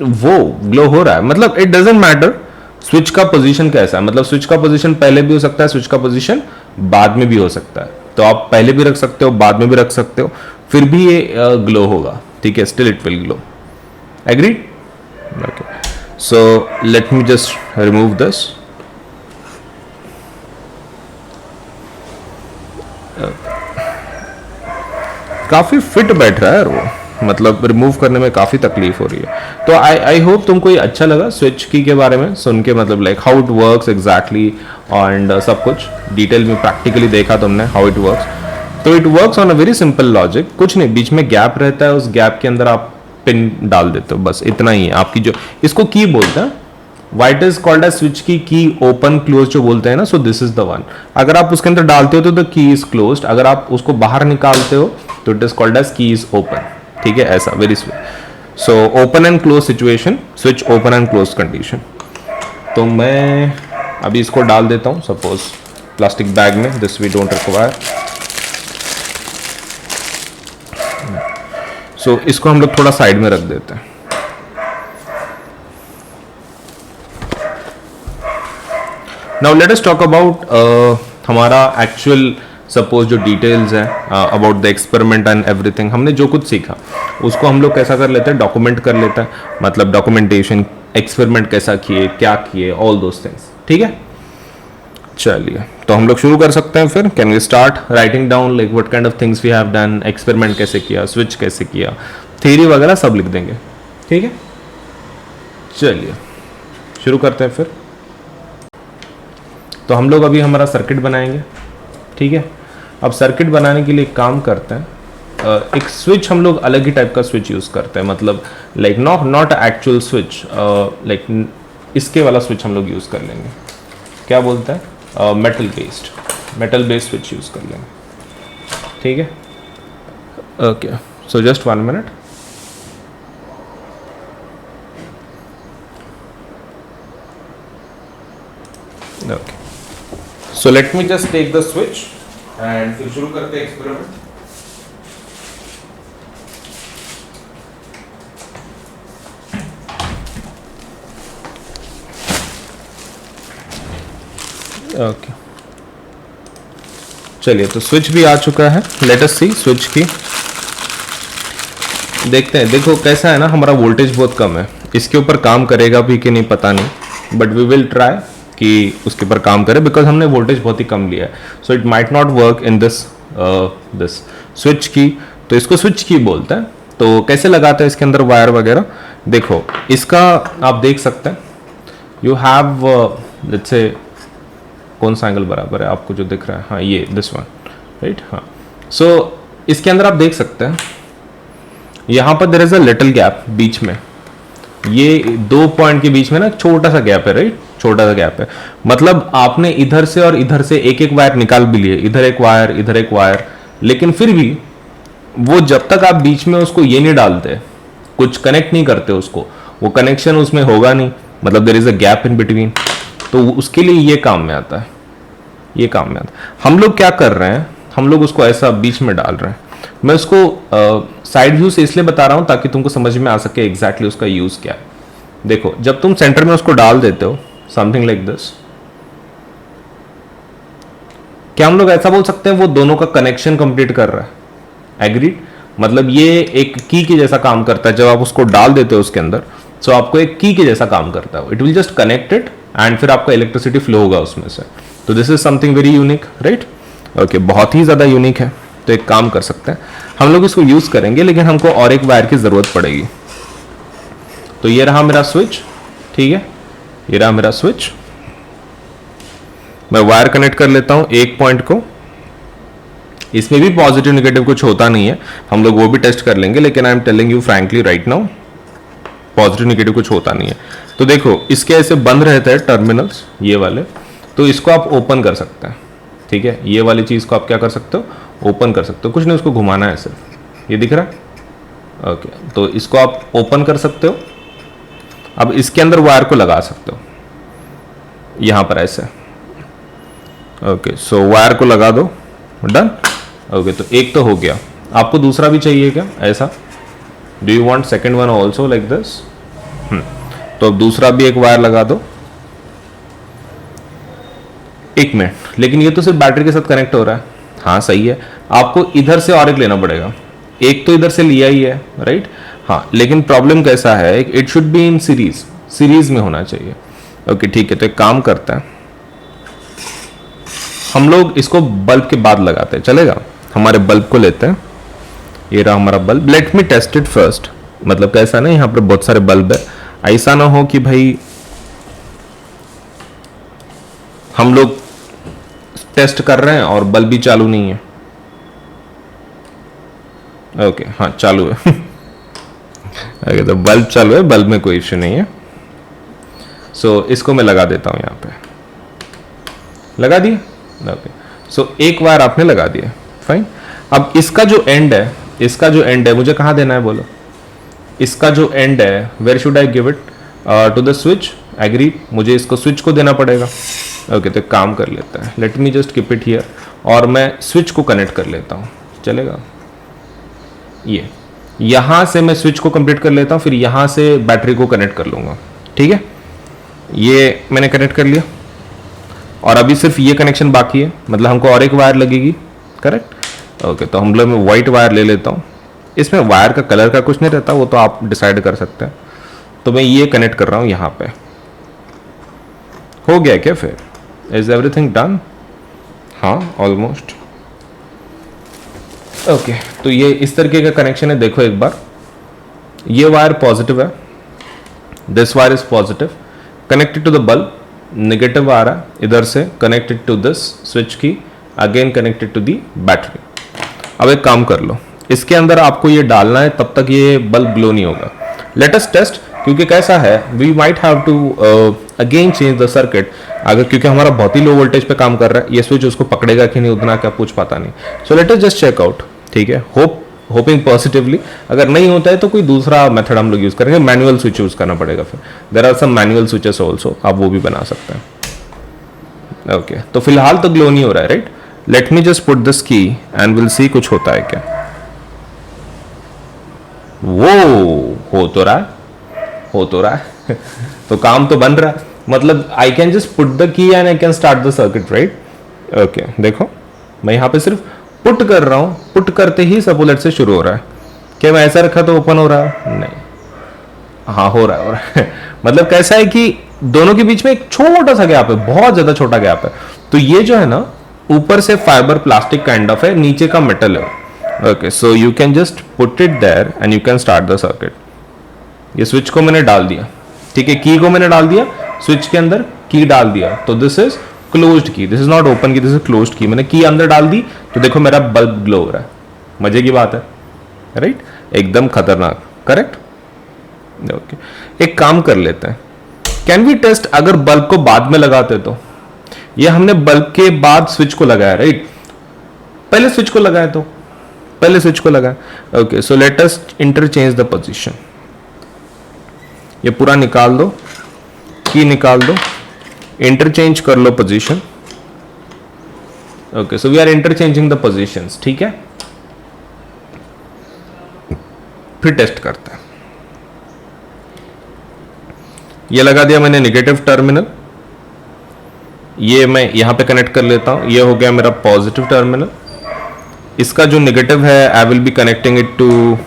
वो ग्लो हो रहा है, मतलब इट डजंट मैटर स्विच का पोजीशन कैसा है। मतलब स्विच का पोजीशन पहले भी हो सकता है, स्विच का पोजीशन बाद में भी हो सकता है। तो आप पहले भी रख सकते हो, बाद में भी रख सकते हो, फिर भी ये ग्लो होगा, ठीक है। Still it will glow. Agreed? Okay, so let me just remove this. काफी फिट बैठ रहा है यार वो, मतलब रिमूव करने में काफी तकलीफ हो रही है। तो आई होप तुमको ये अच्छा लगा स्विच की के बारे में सुन के, मतलब like how it works exactly and सब कुछ डिटेल में प्रैक्टिकली देखा तुमने हाउ इट वर्क्स। तो it works on a very simple logic. कुछ नहीं, बीच में गैप रहता है, उस गैप के अंदर आप पिन डाल देते हो, बस इतना ही है आपकी। जो इसको की बोलते हैं, what is called as switch key open close जो बोलते हैं ना, so this is the one. अगर आप उसके अंदर डालते हो तो द की इज क्लोज्ड, अगर आप उसको बाहर निकालते हो तो इट इज कॉल्ड एज की इज ओपन, ठीक है, ऐसा very switch. So open and close situation, switch open and close condition. तो मैं अभी इसको डाल देता हूं सपोज प्लास्टिक बैग में, दिस वी डोंट रिक्वायर। सो इसको हम लोग थोड़ा साइड में रख देते हैं। Now let us talk about हमारा एक्चुअल सपोज जो डिटेल्स हैं about the experiment and everything. हमने जो कुछ सीखा उसको हम लोग कैसा कर लेते हैं, डॉक्यूमेंट कर लेते हैं, मतलब डॉक्यूमेंटेशन, एक्सपेरिमेंट कैसा किए, क्या किए, ऑल दोस थिंग्स, ठीक है। चलिए तो हम लोग शुरू कर सकते हैं फिर। Can we start writing down like what kind of things we have done, experiment कैसे किया, स्विच कैसे किया, थ्योरी वगैरह सब लिख देंगे, ठीक है। चलिए शुरू करते हैं फिर। तो हम लोग अभी हमारा सर्किट बनाएंगे, ठीक है। अब सर्किट बनाने के लिए एक काम करते हैं, एक स्विच हम लोग अलग ही टाइप का स्विच यूज़ करते हैं, मतलब like not actual switch, like इसके वाला स्विच हम लोग यूज़ कर लेंगे। क्या बोलते हैं, मेटल बेस्ड स्विच यूज़ कर लेंगे, ठीक है। Okay, so just 1 minute. Okay, so let me just take the switch and फिर शुरू करते हैं एक्सपेरिमेंट। ओके, चलिए तो स्विच भी आ चुका है। लेट अस सी स्विच की, देखते हैं। देखो कैसा है ना, हमारा वोल्टेज बहुत कम है, इसके ऊपर काम करेगा भी कि नहीं पता नहीं, बट वी विल ट्राई कि उसके ऊपर काम करे, बिकॉज हमने वोल्टेज बहुत ही कम लिया है। So it might not work in this switch की। तो इसको स्विच की बोलते हैं। तो कैसे लगाते हैं इसके अंदर वायर वगैरह, देखो इसका आप देख सकते हैं। यू हैव लेट्स से कौन सा एंगल बराबर है आपको जो दिख रहा है, हाँ ये दिस वन, राइट, हाँ। सो इसके अंदर आप देख सकते हैं यहाँ पर there is a little gap बीच में, ये 2 पॉइंट के बीच में ना छोटा सा गैप है, राइट, छोटा सा गैप है। मतलब आपने इधर से और इधर से एक एक वायर निकाल भी लिए, इधर एक वायर, इधर एक वायर, लेकिन फिर भी वो जब तक आप बीच में उसको ये नहीं डालते, कुछ कनेक्ट नहीं करते उसको, वो कनेक्शन उसमें होगा नहीं, मतलब there is a gap in between. तो उसके लिए ये काम में आता है, ये काम में आता है। हम लोग क्या कर रहे हैं, हम लोग उसको ऐसा बीच में डाल रहे हैं। मैं उसको साइड व्यू से इसलिए बता रहा हूं ताकि तुमको समझ में आ सके एग्जैक्टली उसका यूज क्या है। देखो जब तुम सेंटर में उसको डाल देते हो समथिंग लाइक दिस, क्या हम लोग ऐसा बोल सकते हैं वो दोनों का कनेक्शन कंप्लीट कर रहा है? एग्रीड। मतलब ये एक की के जैसा काम करता है, जब आप उसको डाल देते हो उसके अंदर तो आपको एक की के जैसा काम करता है, it will just connect it and फिर आपका इलेक्ट्रिसिटी फ्लो होगा उसमें से। तो this is something very unique, right? Okay, बहुत ही ज्यादा यूनिक है। तो एक काम कर सकते हैं हम लोग इसको यूज करेंगे, लेकिन हमको और एक वायर की जरूरत पड़ेगी। तो ये रहा मेरा स्विच, ठीक है, ये रहा मेरा स्विच। मैं वायर कनेक्ट कर लेता हूं एक पॉइंट को, इसमें भी पॉजिटिव नेगेटिव कुछ होता नहीं है, हम लोग वो भी टेस्ट कर लेंगे, लेकिन I am telling you frankly right now positive negative कुछ होता नहीं है। तो देखो इसके ऐसे बंद रहते हैं टर्मिनल्स ये वाले, तो इसको आप ओपन कर सकते हैं, ठीक है, ये वाली चीज को आप क्या कर सकते हो, ओपन कर सकते हो, कुछ नहीं उसको घुमाना है सिर्फ, ये दिख रहा है, ओके। तो इसको आप ओपन कर सकते हो। अब इसके अंदर वायर को लगा सकते हो यहां पर ऐसे, ओके। सो वायर को लगा दो, डन, ओके। तो एक तो हो गया, आपको दूसरा भी चाहिए क्या ऐसा? Do you want second one also like this? तो अब दूसरा भी एक वायर लगा दो। एक मिनट, लेकिन ये तो सिर्फ बैटरी के साथ कनेक्ट हो रहा है। हाँ सही है, आपको इधर से और एक लेना पड़ेगा, एक तो इधर से लिया ही है, राइट? हाँ, लेकिन प्रॉब्लम कैसा है, it should be in series, series में होना चाहिए। ओके ठीक है, तो एक काम करता है, हम लोग इसको बल्ब के बाद लगाते हैं, चलेगा? हमारे बल्ब को लेते हैं, ये रहा हमारा bulb. Let me test it first. मतलब कैसा ना, यहाँ पर बहुत सारे बल्ब है, ऐसा ना हो कि भाई हम लोग टेस्ट कर रहे हैं और बल्ब भी चालू नहीं है। ओके हाँ चालू है ओके, तो बल्ब चालू है, बल्ब में कोई इश्यू नहीं है। सो इसको मैं लगा देता हूं, यहाँ पे लगा दिए। ओके, सो एक वायर आपने लगा दिया, फाइन। अब इसका जो एंड है, इसका जो एंड है मुझे कहाँ देना है बोलो? इसका जो एंड है, where should I give it? To the switch, agree. मुझे इसको स्विच को देना पड़ेगा। ओके, तो काम कर लेता है, let me just keep it here, और मैं स्विच को कनेक्ट कर लेता हूँ, चलेगा? ये यहां से मैं स्विच को कंप्लीट कर लेता हूँ, फिर यहां से बैटरी को कनेक्ट कर लूंगा, ठीक है? ये मैंने कनेक्ट कर लिया, और अभी सिर्फ ये कनेक्शन बाकी है, मतलब हमको और एक वायर लगेगी, करेक्ट? ओके, तो हम लोग मैं व्हाइट वायर ले लेता हूँ। इसमें वायर का कलर का कुछ नहीं रहता, वो तो आप डिसाइड कर सकते हैं। तो मैं ये कनेक्ट कर रहा हूँ यहाँ पे। हो गया क्या फिर? Is everything done? हाँ ऑलमोस्ट। ओके, तो ये इस तरीके का कनेक्शन है। देखो एक बार, ये वायर पॉजिटिव है, this wire is positive, connected to the bulb. Negative आ रहा है इधर से, connected to this switch key, again connected to the battery. अब एक काम कर लो, इसके अंदर आपको ये डालना है, तब तक ये बल्ब ग्लो नहीं होगा। लेट अस टेस्ट, क्योंकि कैसा है, we might have to again change the circuit, अगर क्योंकि हमारा बहुत ही लो वोल्टेज पे काम कर रहा है, ये स्विच उसको पकड़ेगा कि नहीं उतना क्या कुछ पता नहीं। So let us just check out, ठीक है? Hoping positively. अगर नहीं होता है तो कोई दूसरा मेथड हम लोग यूज करेंगे, मैनुअल स्विच यूज करना पड़ेगा। फिर there are some manual switches also, आप वो भी बना सकते हैं। ओके, तो फिलहाल तो ग्लो नहीं हो रहा है, right? Late me just put this की एंड विल सी कुछ होता है क्या। वो हो तो रहा है तो काम तो बन रहा है, मतलब I can just put the key and I can start the circuit, right? Okay, देखो मैं यहाँ पे सिर्फ पुट कर रहा हूँ, पुट करते ही सपोलेट से शुरू हो रहा है। क्या मैं ऐसा रखा तो ओपन हो रहा है? नहीं, हाँ हो रहा है मतलब कैसा है कि दोनों के बीच में एक छोटा सा गैप है, बहुत ज्यादा छोटा गैप है। तो ये जो है ना, ऊपर से फाइबर प्लास्टिक काइंड ऑफ है, नीचे का मेटल है। Okay, so you can just put it there and you can start the circuit. ये स्विच को मैंने डाल दिया, ठीक है, की को मैंने डाल दिया, स्विच के अंदर की डाल दिया, तो दिस इज क्लोज्ड की, दिस इज नॉट ओपन की, दिस इज क्लोज्ड की। मैंने की अंदर डाल दी तो देखो मेरा बल्ब ग्लो हो रहा है। मजे की बात है, राइट? एकदम खतरनाक, करेक्ट? ओके, एक काम कर लेते हैं, कैन वी टेस्ट अगर बल्ब को बाद में लगाते तो? ये हमने बल्ब के बाद स्विच को लगाया, राइट? पहले स्विच को लगाया तो पहले स्विच को लगाया। Okay, so let us interchange the position. ये पूरा निकाल दो, की निकाल दो, इंटरचेंज कर लो position. Okay, so we are interchanging the positions, ठीक है? फिर टेस्ट करते हैं। ये लगा दिया मैंने नेगेटिव टर्मिनल, ये मैं यहां पे कनेक्ट कर लेता हूं, ये हो गया मेरा पॉजिटिव टर्मिनल। इसका जो नेगेटिव है I will be connecting it to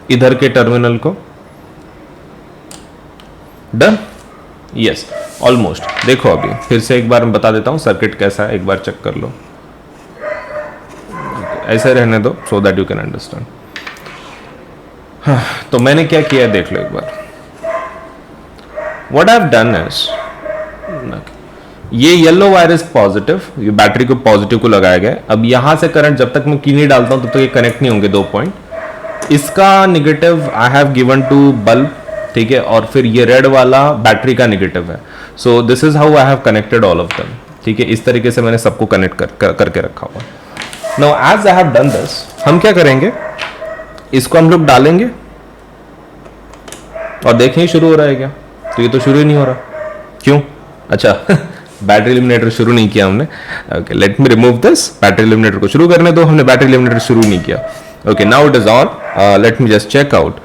इधर के टर्मिनल को। Done, yes almost. देखो अभी फिर से एक बार मैं बता देता हूं सर्किट कैसा है, एक बार चेक कर लो। ऐसे रहने दो so that you can understand. तो मैंने क्या किया देख लो एक बार। What I have done is, ये येलो वायर इज पॉजिटिव, ये बैटरी को पॉजिटिव को लगाया गया। अब यहां से करंट जब तक मैं की नहीं डालता हूं तब तक ये कनेक्ट नहीं होंगे 2 पॉइंट। इसका negative I have given to bulb, ठीक है, और फिर ये रेड वाला बैटरी का नेगेटिव है। सो this is how I have connected all of them, ठीक है। इस तरीके से मैंने सबको कनेक्ट करके रखा हुआ। Now as I have done this, हम क्या करेंगे, इसको हम लोग डालेंगे और देखें शुरू हो रहा है क्या। तो ये तो शुरू ही नहीं हो रहा, क्यों? अच्छा बैटरी एलिमिनेटर शुरू नहीं किया हमने। Okay, let me remove this. Battery eliminator को शुरू करने दो, हमने बैटरी एलिमिनेटर शुरू नहीं किया। Okay, now it is on. Let me just check out.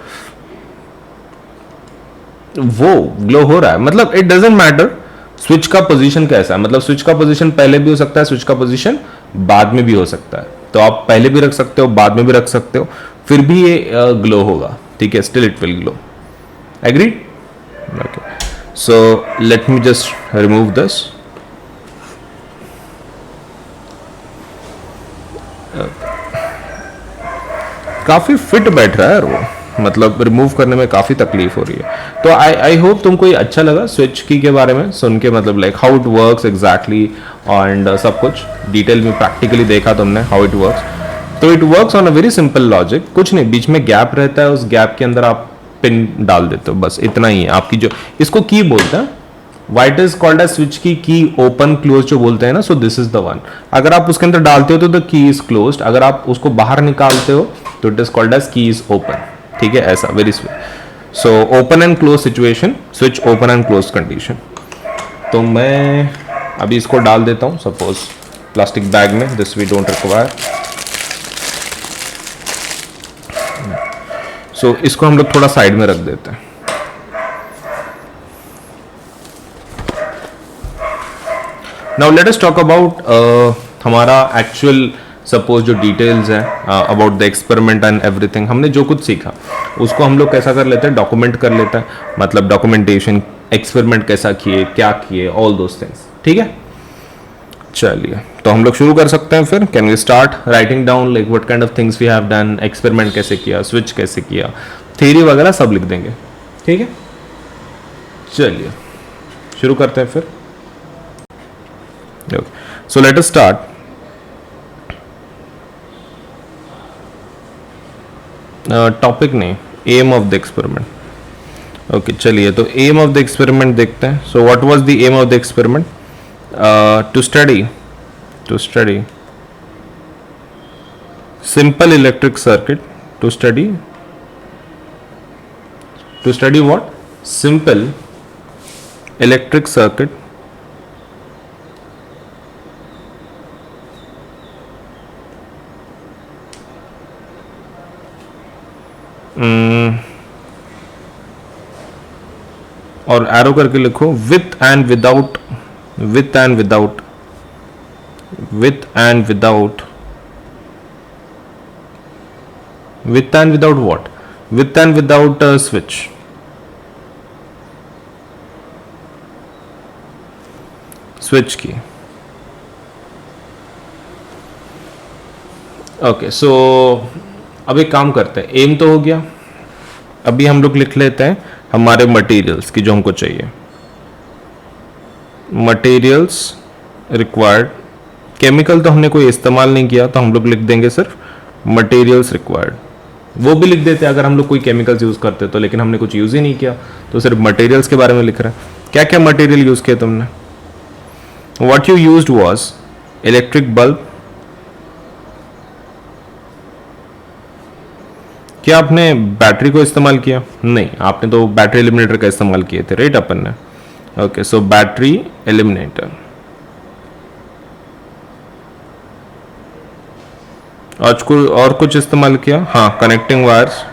वो ग्लो हो रहा है, मतलब इट डजंट मैटर स्विच का पोजीशन कैसा है। मतलब स्विच का पोजीशन पहले भी हो सकता है, स्विच का पोजीशन बाद में भी हो सकता है। तो आप पहले भी रख सकते हो, बाद में भी रख सकते हो, फिर भी ये ग्लो होगा, ठीक है। Still it will glow. Agreed? Okay, so let me just remove this. काफी फिट बैठ रहा है यार वो, मतलब रिमूव करने में काफी तकलीफ हो रही है। तो आई होप तुमको ये अच्छा लगा स्विच की के बारे में सुन के, मतलब like how it works exactly and सब कुछ डिटेल में प्रैक्टिकली देखा तुमने हाउ इट वर्क्स। तो it works on a very simple logic. कुछ नहीं, बीच में गैप रहता है, उस गैप के अंदर आप पिन डाल देते हो, बस इतना ही है। आपकी जो इसको की बोलते हैं, what is called as switch key open close जो बोलते हैं ना, so this is the one. अगर आप उसके अंदर डालते हो तो द की इज क्लोज्ड, अगर आप उसको बाहर निकालते हो तो इट इज कॉल्ड एज की इज ओपन, ठीक है, ऐसा very switch. So open and close situation, switch open and close condition. तो मैं अभी इसको डाल देता हूं सपोज प्लास्टिक बैग में, दिस वी डोंट रिक्वायर। सो इसको हम लोग थोड़ा साइड में रख देते हैं। Now let us talk about हमारा एक्चुअल सपोज जो डिटेल्स हैं about the experiment and everything. हमने जो कुछ सीखा उसको हम लोग कैसा कर लेते हैं, डॉक्यूमेंट कर लेते हैं, मतलब डॉक्यूमेंटेशन, एक्सपेरिमेंट कैसा किए, क्या किए, ऑल दोस थिंग्स, ठीक है। चलिए तो हम लोग शुरू कर सकते हैं फिर। Can we start writing down like what kind of things we have done, experiment कैसे किया, स्विच कैसे किया, थ्योरी वगैरह सब लिख देंगे, ठीक है। चलिए शुरू करते हैं फिर। So let us start. Topic नहीं, aim of the experiment. Okay चलिए, तो एम ऑफ द एक्सपेरिमेंट देखते हैं। So what was the aim of the experiment? To study simple electric circuit, to study what? Simple electric circuit और arrow करके लिखो with and without, with and without, with and without, with and without what? With and without a switch. Switch की। Okay सो अब एक काम करते हैं, M तो हो गया, अभी हम लोग लिख लेते हैं हमारे मटेरियल्स की जो हमको चाहिए। मटेरियल्स रिक्वायर्ड, केमिकल तो हमने कोई इस्तेमाल नहीं किया तो हम लोग लिख देंगे सिर्फ मटेरियल्स रिक्वायर्ड। वो भी लिख देते अगर हम लोग कोई केमिकल्स यूज करते तो, लेकिन हमने कुछ यूज ही नहीं किया तो सिर्फ मटेरियल्स के बारे में लिख रहे हैं। क्या क्या मटेरियल यूज किया तुमने? What you used was electric bulb. क्या आपने बैटरी को इस्तेमाल किया? नहीं, आपने तो बैटरी एलिमिनेटर का इस्तेमाल किए थे, राइट अपन ने। ओके सो बैटरी एलिमिनेटर, आज को और कुछ इस्तेमाल किया? हाँ, कनेक्टिंग वायर्स,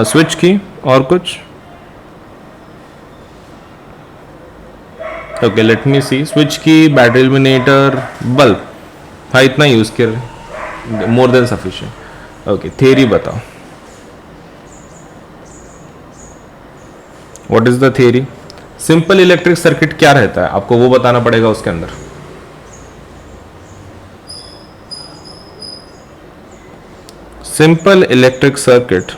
स्विच की, और कुछ? Okay, let me see. Switch key, battery eliminator, bulb. हाँ, इतना यूज कर, more than sufficient. Okay, theory बताओ, what is the theory? Simple electric circuit क्या रहता है, आपको वो बताना पड़ेगा उसके अंदर। Simple electric circuit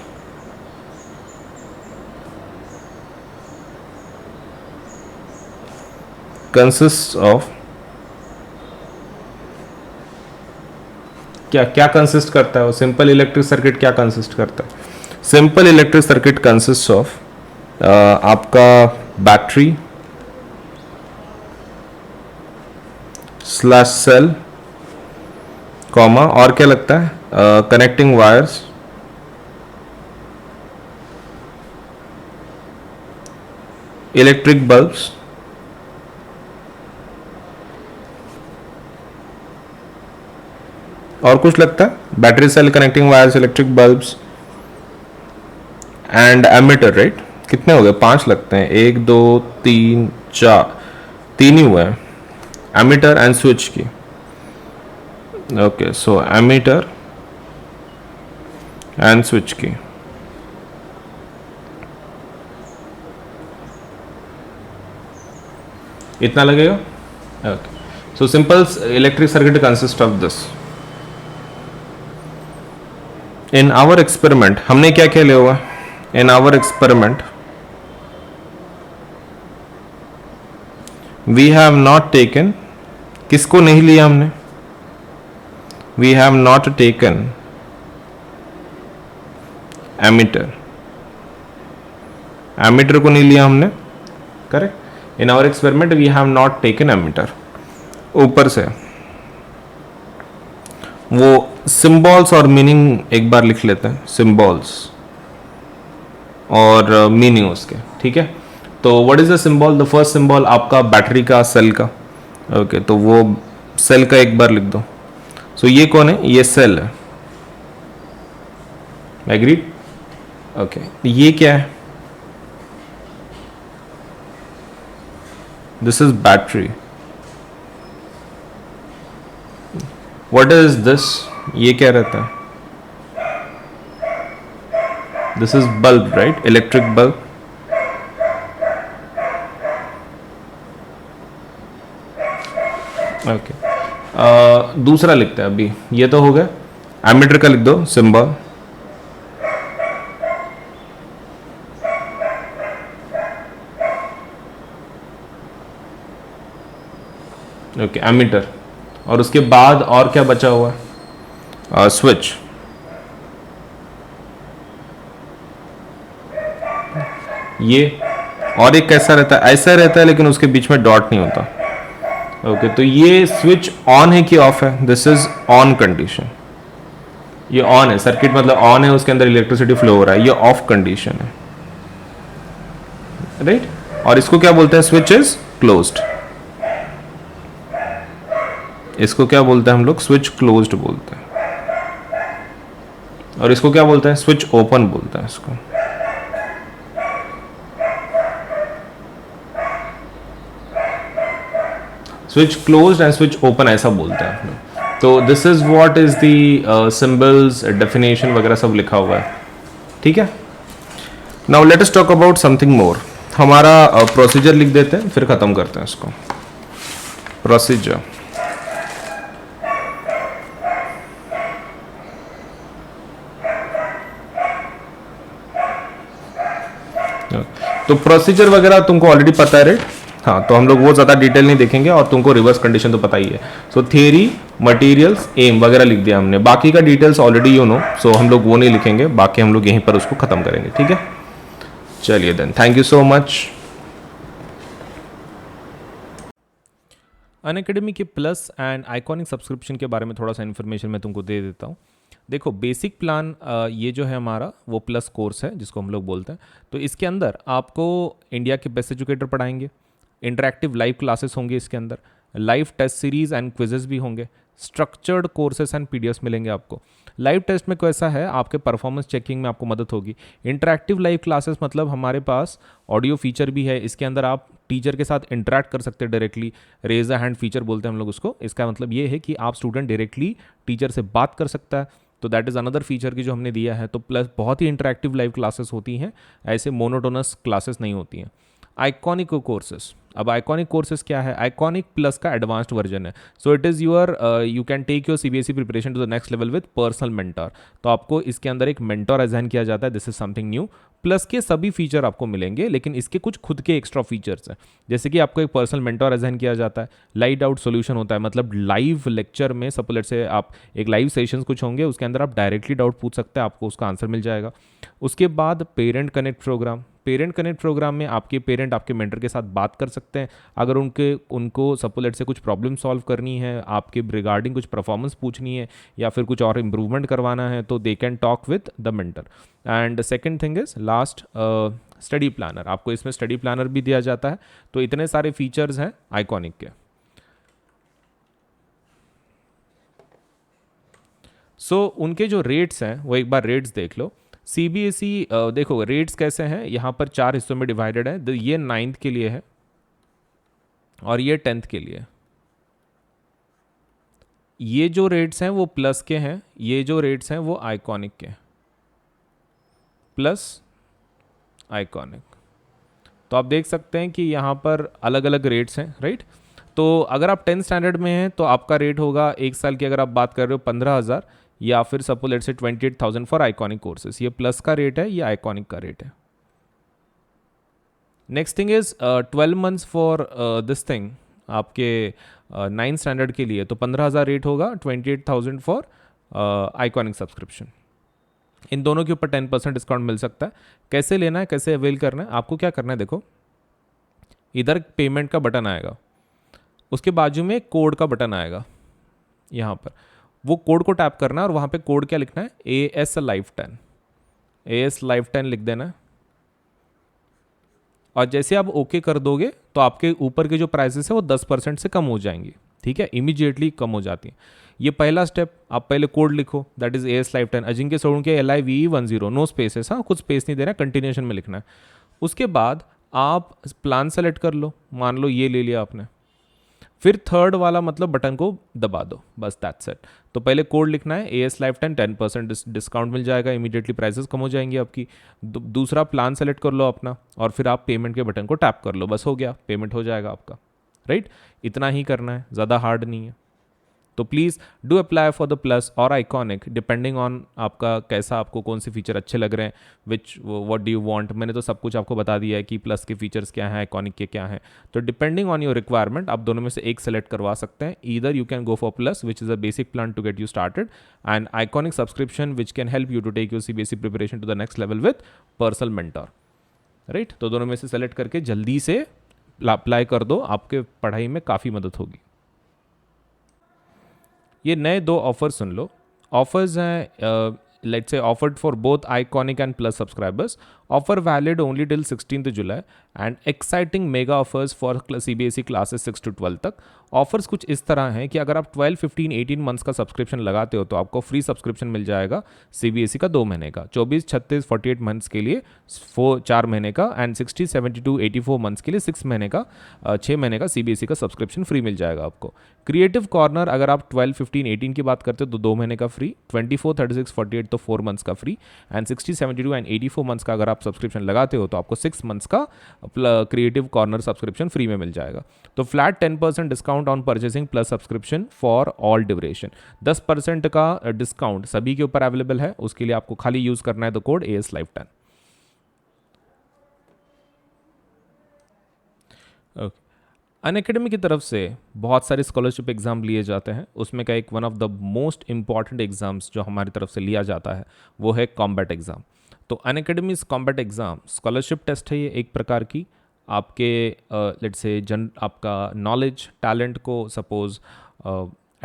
consist of, क्या क्या कंसिस्ट करता है वो? सिंपल इलेक्ट्रिक सर्किट क्या कंसिस्ट करता है? Simple electric circuit consist of आपका बैटरी स्लैश सेल, कॉमा, और क्या लगता है? कनेक्टिंग वायर्स, इलेक्ट्रिक बल्ब्स, और कुछ लगता है? Battery cell, connecting wires, electric bulbs and ammeter, right? कितने हो गए? 5 लगते हैं। 1 2 3 4, 3 ही हुए हैं। Ammeter and switch key. Okay, so ammeter and switch key. इतना लगेगा? Okay, so simple electric circuit consist of this. In our experiment हमने क्या क्या लिया हुआ? In our experiment we have not taken, किसको नहीं लिया हमने? We have not taken ammeter, ammeter को नहीं लिया हमने, correct? In our experiment we have not taken ammeter. ऊपर से वो सिंबल्स और मीनिंग एक बार लिख लेते हैं, सिंबल्स और मीनिंग उसके, ठीक है? तो what is the symbol? The first symbol आपका बैटरी का, सेल का। ओके, तो वो सेल का एक बार लिख दो। सो ये कौन है? ये सेल है, एग्रीड? ओके, ये क्या है? This is battery. What is this? ये क्या रहता है? This is bulb, right? Electric bulb. Okay, दूसरा लिखते हैं अभी, ये तो हो गया। एमीटर का लिख दो सिंबल। Okay, ammeter. और उसके बाद और क्या बचा हुआ है? स्विच। ये, और एक कैसा रहता है? ऐसा रहता है लेकिन उसके बीच में डॉट नहीं होता। ओके, तो ये स्विच ऑन है कि ऑफ है? This is on condition. ये ऑन है, सर्किट मतलब ऑन है, उसके अंदर इलेक्ट्रिसिटी फ्लो हो रहा है। ये ऑफ कंडीशन है, राइट? और इसको क्या बोलते हैं? Switch is closed. इसको क्या बोलते हैं हम लोग? स्विच क्लोज्ड बोलते हैं। और इसको क्या बोलते हैं? स्विच ओपन बोलते हैं इसको। Switch closed end switch open ऐसा बोलते हैं आप लोग। तो this is what is the symbols, definition वगैरह सब लिखा हुआ है, ठीक है? Now let us talk about something more. हमारा प्रोसीजर लिख देते हैं, फिर खत्म करते हैं इसको। प्रोसीजर, तो प्रोसीजर वगैरह तुमको ऑलरेडी पता है, राइट? हाँ, तो हम लोग वो ज़्यादा डिटेल नहीं देखेंगे, और तुमको रिवर्स कंडीशन तो पता ही है। सो थियरी, मटेरियल्स, एम वगैरह लिख दिया हमने। बाकी का डिटेल्स ऑलरेडी यू नो, सो हम लोग वो नहीं लिखेंगे। बाकी हम लोग यहीं पर उसको खत्म करेंगे, ठीक है? चलिए then, thank you so much. Unacademy के प्लस एंड आइकॉनिक सब्सक्रिप्शन के बारे में थोड़ा सा इन्फॉर्मेशन मैं तुमको दे देता हूँ। देखो, बेसिक प्लान ये जो है हमारा, वो प्लस कोर्स है जिसको हम लोग बोलते हैं। तो इसके अंदर आपको इंडिया के बेस्ट एजुकेटर पढ़ाएंगे, इंटरेक्टिव लाइव क्लासेस होंगे इसके अंदर, live test series and quizzes भी होंगे, स्ट्रक्चर्ड कोर्सेस एंड पीडीएफ्स मिलेंगे आपको। लाइव टेस्ट में कैसा है, आपके परफॉर्मेंस चेकिंग में आपको मदद होगी। इंटरैक्टिव लाइव क्लासेस मतलब हमारे पास ऑडियो फीचर भी है, इसके अंदर आप टीचर के साथ इंटरैक्ट कर सकते हैं directly, raise a hand feature बोलते हैं हम लोग उसको। इसका मतलब ये है कि आप स्टूडेंट डायरेक्टली टीचर से बात कर सकता है, तो दैट इज़ अनदर फीचर की जो हमने दिया है। तो प्लस बहुत ही इंटरैक्टिव लाइव क्लासेस होती हैं, ऐसे मोनोटोनस क्लासेस नहीं होती हैं। आइकॉनिक कोर्सेस, अब आइकॉनिक कोर्सेज क्या है, आइकॉनिक प्लस का एडवांस्ड वर्जन है। So it is your you can take your CBSE preparation to the next level with personal mentor. तो आपको इसके अंदर एक मेंटर असाइन किया जाता है, this is something new. Plus के सभी फीचर आपको मिलेंगे, लेकिन इसके कुछ खुद के एक्स्ट्रा फीचर्स हैं, जैसे कि आपको एक पर्सनल मेंटर असाइन किया जाता है, लाइव डाउट सोल्यूशन होता है, मतलब लाइव लेक्चर में सपोज से आप एक लाइव सेशंस कुछ होंगे, उसके अंदर आप डायरेक्टली डाउट पूछ सकते हैं, आपको उसका आंसर मिल जाएगा। उसके बाद parent connect program, parent connect program में आपके पेरेंट आपके मेंटर के साथ बात कर सकते हैं, अगर उनको सपोलेट से कुछ प्रॉब्लम सॉल्व करनी है, आपके रिगार्डिंग कुछ परफॉर्मेंस पूछनी है या फिर कुछ और इम्प्रूवमेंट करवाना है, तो they can talk with the mentor. And second thing is last study planner, आपको इसमें स्टडी प्लानर भी दिया जाता है। तो इतने सारे फीचर्स हैं आइकॉनिक के। सो उनके जो रेट्स हैं वो एक बार रेट्स देख लो। सीबीएसई देखो रेट्स कैसे हैं, यहाँ पर 4 हिस्सों में डिवाइडेड है। ये 9th के लिए है और ये 10th के लिए। ये जो रेट्स हैं वो प्लस के हैं, ये जो रेट्स हैं वो आइकॉनिक के, प्लस आइकॉनिक। तो आप देख सकते हैं कि यहाँ पर अलग अलग रेट्स हैं, राइट। तो अगर आप 10th स्टैंडर्ड में हैं तो आपका रेट होगा एक साल की, अगर आप बात कर रहे हो 15,000, या फिर suppose let's say 28,000 for iconic courses. ये प्लस का रेट है, ये आइकॉनिक का रेट है। Next thing is 12 months for this thing, आपके 9th स्टैंडर्ड के लिए तो 15,000 रेट होगा, 28,000 फॉर आइकॉनिक सब्सक्रिप्शन। इन दोनों के ऊपर 10% डिस्काउंट मिल सकता है। कैसे लेना है, कैसे अवेल करना है, आपको क्या करना है, देखो इधर पेमेंट का बटन आएगा, उसके बाजू में कोड का बटन आएगा, यहाँ पर वो कोड को टैप करना है और वहाँ पे कोड क्या लिखना है, AS Live 10, AS Live 10 लिख देना है। और जैसे आप ओके कर दोगे तो आपके ऊपर के जो प्राइसेस है वो 10% से कम हो जाएंगी, ठीक है, इमीडिएटली कम हो जाती है। ये पहला स्टेप, आप पहले कोड लिखो, that is AS Live 10 Ajinkya Solanki LIVE10, no spaces, हाँ कुछ स्पेस नहीं देना, कंटिन्यूएशन में लिखना है। उसके बाद आप प्लान सेलेक्ट कर लो, मान लो ये ले लिया आपने, फिर थर्ड वाला मतलब बटन को दबा दो, बस दैट्स इट। तो पहले कोड लिखना है AS Live 10, 10% डिस्काउंट मिल जाएगा, इमीडिएटली प्राइसेस कम हो जाएंगी आपकी। दूसरा प्लान सेलेक्ट कर लो अपना और फिर आप पेमेंट के बटन को टैप कर लो, बस हो गया, पेमेंट हो जाएगा आपका, राइट। इतना ही करना है, ज़्यादा हार्ड नहीं है। तो please do apply for the plus और आइकॉनिक, डिपेंडिंग ऑन आपका कैसा, आपको कौन से फीचर अच्छे लग रहे हैं, विच व्हाट डू यू वांट। मैंने तो सब कुछ आपको बता दिया है कि प्लस के फीचर्स क्या हैं, आइकॉनिक के क्या हैं। तो डिपेंडिंग ऑन योर रिक्वायरमेंट आप दोनों में से एक सेलेक्ट करवा सकते हैं। Either you can go for plus which is a basic plan to get you started, and iconic subscription which can help you to take your CBSE preparation to the next level with personal mentor, right. तो दोनों में से select करके जल्दी से apply कर दो, आपके पढ़ाई में काफ़ी मदद होगी। ये नए 2 ऑफर सुन लो। ऑफर्स हैं, let's say offered for both iconic and plus subscribers, offer valid only till 16th July, and exciting mega offers for CBSE classes 6 to 12 तक। ऑफर्स कुछ इस तरह हैं कि अगर आप 12, 15, 18 मंथ्स का सब्सक्रिप्शन लगाते हो तो आपको फ्री सब्सक्रिप्शन मिल जाएगा CBSE का 2 महीने का, 24, 36, 48 मंथ्स के लिए 4 महीने का, एंड 60, 72, 84 मंथ्स के लिए 6 महीने का 6 महीने का CBSE का सब्सक्रिप्शन फ्री मिल जाएगा आपको। क्रिएटिव कॉर्नर अगर आप 12, 15, 18 की बात करते हो तो 2 महीने का फ्री, 24, 36, 48 तो 4 मंथ्स का फ्री, एंड 60, 72 एंड 84 मंथ्स का अगर आप सब्सक्रिप्शन लगाते हो तो आपको 6 मंथ्स का क्रिएटिव कॉर्नर सब्सक्रिप्शन फ्री में मिल जाएगा। तो flat 10% discount on purchasing plus subscription for all duration, 10% का डिस्काउंट सभी के ऊपर अवेलेबल है। उसके लिए आपको खाली यूज करना है the code AS Live 10। Okay, Unacademy की तरफ से बहुत सारे स्कॉलरशिप एग्ज़ाम लिए जाते हैं, उसमें का एक one of the most important exams जो हमारी तरफ से लिया जाता है वो है कॉम्बैट एग्ज़ाम। तो Unacademy combat exam scholarship test है, ये एक प्रकार की आपके लेट्स से आपका नॉलेज टैलेंट को सपोज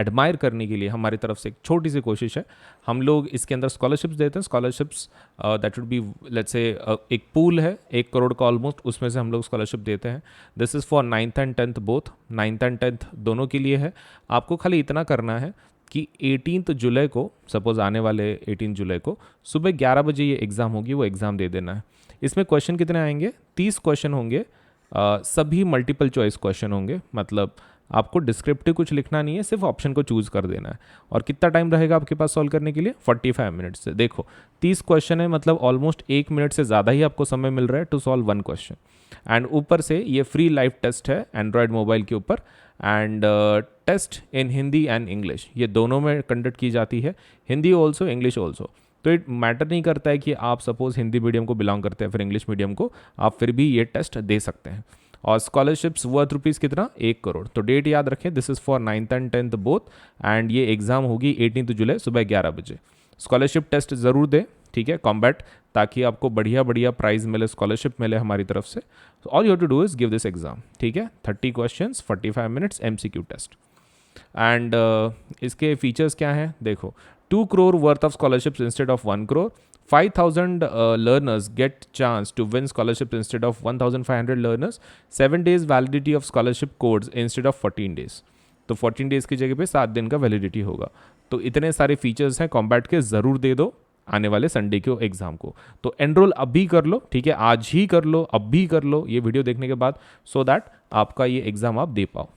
एडमायर करने के लिए हमारी तरफ से एक छोटी सी कोशिश है। हम लोग इसके अंदर स्कॉलरशिप्स देते हैं। Scholarships that would be let's say एक पूल है 1 करोड़ का ऑलमोस्ट, उसमें से हम लोग स्कॉलरशिप देते हैं। This is for 9th and 10th both, 9th and 10th दोनों के लिए है। आपको खाली इतना करना है कि 18 जुलाई को, सपोज आने वाले 18 जुलाई को सुबह 11 बजे ये एग्ज़ाम होगी, वो एग्ज़ाम दे देना है। इसमें क्वेश्चन कितने आएंगे? 30 क्वेश्चन होंगे, सभी मल्टीपल चॉइस क्वेश्चन होंगे। मतलब आपको डिस्क्रिप्टिव कुछ लिखना नहीं है, सिर्फ ऑप्शन को चूज़ कर देना है। और कितना टाइम रहेगा आपके पास सॉल्व करने के लिए? 45 मिनट्स से। देखो 30 क्वेश्चन है, मतलब ऑलमोस्ट 1 मिनट से ज़्यादा ही आपको समय मिल रहा है टू सॉल्व 1 क्वेश्चन। एंड ऊपर से ये फ्री लाइव टेस्ट है एंड्रॉयड मोबाइल के ऊपर, and test in Hindi and English, ये दोनों में कंडक्ट की जाती है, हिंदी ऑल्सो इंग्लिश ऑल्सो। तो इट मैटर नहीं करता है कि आप सपोज हिंदी मीडियम को बिलोंग करते हैं फिर इंग्लिश मीडियम को, आप फिर भी ये टेस्ट दे सकते हैं। और स्कॉलरशिप्स वर्थ रुपीज़ कितना? 1 करोड़। तो डेट याद रखें, this is for 9th and 10th both, and ये एग्ज़ाम होगी 18 जुलाई सुबह 11 बजे। स्कॉलरशिप टेस्ट ज़रूर दें, ठीक है, कॉम्बैट, ताकि आपको बढ़िया बढ़िया प्राइज़ मिले, स्कॉलरशिप मिले हमारी तरफ से। All you have to do is give this exam, ठीक है। 30 questions, 45 minutes, MCQ test. And इसके फीचर्स क्या हैं? देखो 2 crore worth of scholarships instead of 1 crore. 5,000 learners get chance to win scholarships instead of 1,500 learners. 7 days validity of scholarship codes instead of 14 days. तो 14 days की जगह पे 7 दिन का वैलिडिटी होगा। तो इतने सारे फीचर्स हैं कॉम्बैट के, ज़रूर दे दो आने वाले संडे के एग्जाम को। तो एनरोल अभी कर लो, ठीक है, आज ही कर लो, अब भी कर लो ये वीडियो देखने के बाद, सो दैट आपका ये एग्ज़ाम आप दे पाओ।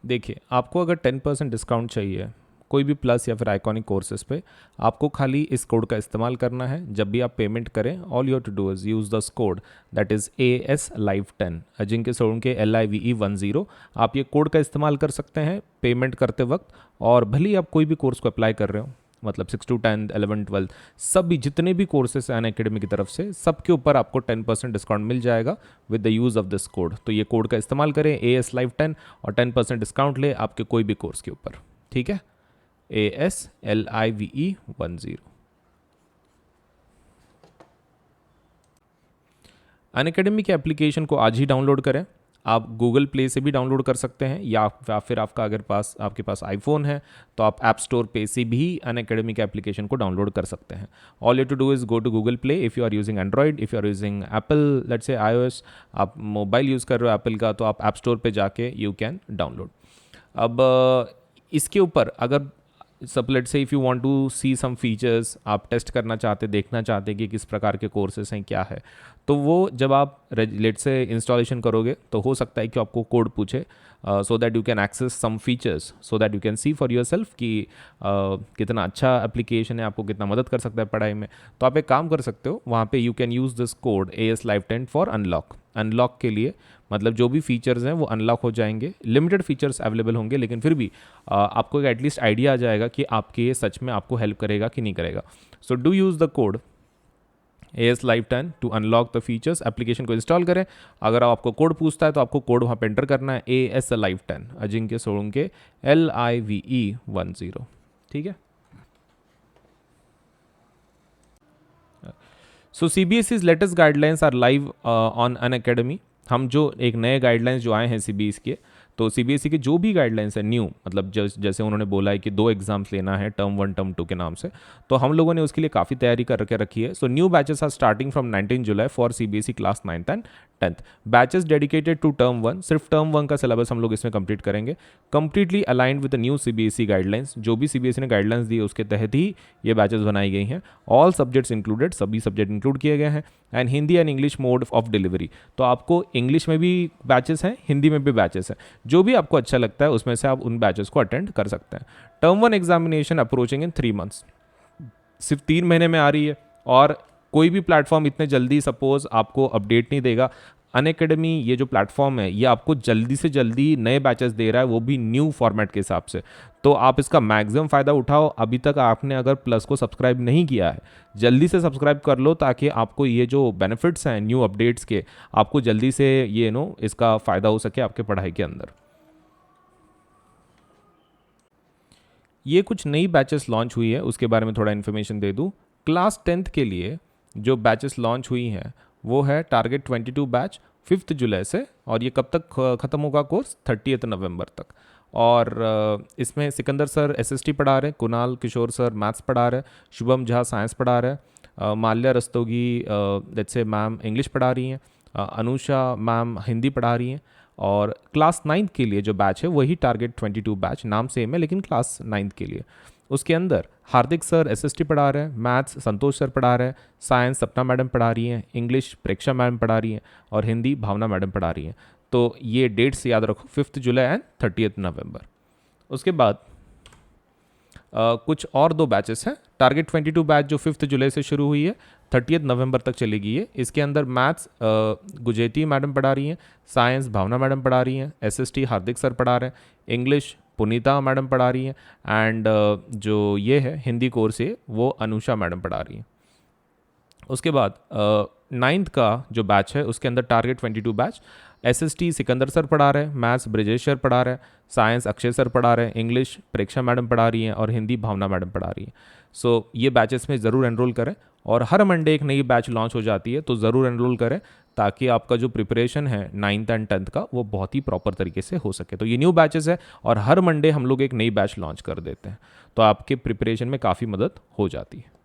देखिए आपको अगर 10% डिस्काउंट चाहिए कोई भी प्लस या फिर आइकॉनिक कोर्सेज पे, आपको खाली इस कोड का इस्तेमाल करना है। जब भी आप पेमेंट करें, all you have to do is use this code that is AS Live 10, Ajinkya Solanke LIVE 10। आप ये कोड का इस्तेमाल कर सकते हैं पेमेंट करते वक्त, और भले ही आप कोई भी कोर्स को अप्लाई कर रहे हो, मतलब 6 to 10, 11, 12 सभी जितने भी कोर्सेस हैं अनअकैडमी की तरफ से, सबके ऊपर आपको 10% डिस्काउंट मिल जाएगा with the use of this code. तो ये कोड का इस्तेमाल करें AS Live 10 और 10% डिस्काउंट ले आपके कोई भी कोर्स के ऊपर, ठीक है। AS LIVE 10। अनअकैडमी के एप्लीकेशन को आज ही डाउनलोड करें। आप गूगल प्ले से भी डाउनलोड कर सकते हैं, या फिर आपके पास आईफोन है तो आप ऐप स्टोर पे से भी अनअकैडमी के एप्लीकेशन को डाउनलोड कर सकते हैं। All you to do is go to Google play if you are using Android, if you are using Apple let's say iOS, आप मोबाइल यूज़ कर रहे हो एप्पल का, तो आप ऐप स्टोर पे जाके यू कैन डाउनलोड। अब इसके ऊपर अगर सब let's say if you want to see some features, आप टेस्ट करना चाहते, देखना चाहते कि किस प्रकार के कोर्सेस हैं, क्या है, तो वो जब आप लेट्स से इंस्टॉलेशन करोगे तो हो सकता है कि आपको कोड पूछे, so that you can access some features, so that you can see for yourself कि कितना अच्छा एप्लीकेशन है, आपको कितना मदद कर सकता है पढ़ाई में। तो आप एक काम कर सकते हो, वहाँ पे you can use this code AS Live 10 for unlock के लिए, मतलब जो भी फीचर्स हैं वो अनलॉक हो जाएंगे। लिमिटेड फीचर्स अवेलेबल होंगे, लेकिन फिर भी आपको एटलीस्ट आइडिया आ जाएगा कि आपके ये सच में आपको हेल्प करेगा कि नहीं करेगा। So do use the code AS Live 10 to unlock the features. Application को इंस्टॉल करें, अगर आपको कोड पूछता है तो आपको कोड वहाँ पे एंटर करना है AS Live 10, Ajinkya Solanke LIVE 10, ठीक है। So CBSE's latest guidelines are live on Unacademy. हम जो एक नए गाइडलाइंस जो आए हैं CBSE के, तो CBSE के जो भी गाइडलाइंस है न्यू, मतलब जैसे उन्होंने बोला है कि 2 एग्जाम्स लेना है टर्म 1 टर्म 2 के नाम से, तो हम लोगों ने उसके लिए काफ़ी तैयारी करके रखी है। So new batches are starting from 19 July for CBSE class 9th and 10th। Batches dedicated to term 1, सिर्फ टर्म 1 का सिलेबस हम लोग इसमें कंप्लीट करेंगे, completely aligned with the new CBSE guidelines. जो भी CBSE ने गाइडलाइंस दी है उसके तहत ही ये बैचेस बनाई गई हैं। ऑल सब्जेक्ट्स इंक्लूडेड, सभी सब्जेक्ट इंक्लूड किए गए हैं, and Hindi and English mode of delivery. तो आपको इंग्लिश में भी बैचेस हैं, हिंदी में भी बैचेस हैं, जो भी आपको अच्छा लगता है उसमें से आप उन बैचेस को अटेंड कर सकते हैं। टर्म 1 एग्जामिनेशन अप्रोचिंग इन 3 months, सिर्फ 3 महीने में आ रही है, और कोई भी प्लेटफॉर्म इतने जल्दी सपोज आपको अपडेट नहीं देगा। अनअकैडमी ये जो प्लेटफॉर्म है ये आपको जल्दी से जल्दी नए बैचेस दे रहा है, वो भी न्यू फॉर्मेट के हिसाब से। तो आप इसका मैक्सिमम फ़ायदा उठाओ। अभी तक आपने अगर प्लस को सब्सक्राइब नहीं किया है, जल्दी से सब्सक्राइब कर लो, ताकि आपको ये जो बेनिफिट्स हैं न्यू अपडेट्स के, आपको जल्दी से ये इसका फ़ायदा हो सके आपके पढ़ाई के अंदर। ये कुछ नई बैचेस लॉन्च हुई है, उसके बारे में थोड़ा इन्फॉर्मेशन दे दूँ। क्लास 10th के लिए जो बैचेस लॉन्च हुई हैं वो है टारगेट 22 बैच 5th जुलाई से, और ये कब तक ख़त्म होगा कोर्स? 30th नवंबर तक। और इसमें सिकंदर सर एसएसटी पढ़ा रहे हैं, कुणाल किशोर सर मैथ्स पढ़ा रहे हैं, शुभम झा साइंस पढ़ा रहे हैं, Mallya Rastogi let's say ma'am English पढ़ा रही हैं, अनुषा मैम हिंदी पढ़ा रही हैं। और क्लास 9th के लिए जो बैच है वही टारगेट 22 बैच, नाम सेम है लेकिन क्लास 9th के लिए। उसके अंदर हार्दिक सर एसएसटी पढ़ा रहे हैं, मैथ्स संतोष सर पढ़ा रहे हैं, साइंस सपना मैडम पढ़ा रही हैं, इंग्लिश प्रेक्षा मैडम पढ़ा रही हैं और हिंदी भावना मैडम पढ़ा रही हैं। तो ये डेट्स याद रखो, 5 जुलाई एंड 30 नवंबर। उसके बाद कुछ और 2 बैचेस हैं। टारगेट 22 बैच जो 5 जुलाई से शुरू हुई है 30 नवंबर तक चलेगी ये। इसके अंदर मैथ्स गुजेती मैडम पढ़ा रही हैं, साइंस भावना मैडम पढ़ा रही हैं, एसएसटी हार्दिक सर पढ़ा रहे हैं, इंग्लिश पुनीता मैडम पढ़ा रही हैं एंड जो ये है हिंदी कोर्स है वो अनुषा मैडम पढ़ा रही हैं। उसके बाद 9th का जो बैच है उसके अंदर target 22 batch SST Sikandar sir पढ़ा रहे हैं, मैथ्स ब्रजेश सर पढ़ा रहे हैं, साइंस अक्षय सर पढ़ा रहे हैं, इंग्लिश प्रेक्षा मैडम पढ़ा रही हैं और हिंदी भावना मैडम पढ़ा रही हैं। सो ये बैचेस में ज़रूर एनरोल करें और हर मंडे एक नई बैच लॉन्च हो जाती है, तो ज़रूर एनरोल करें ताकि आपका जो प्रिपरेशन है 9th एंड 10th का वो बहुत ही प्रॉपर तरीके से हो सके। तो ये न्यू बैचेस है और हर मंडे हम लोग एक नई बैच लॉन्च कर देते हैं, तो आपके प्रिपरेशन में काफ़ी मदद हो जाती है।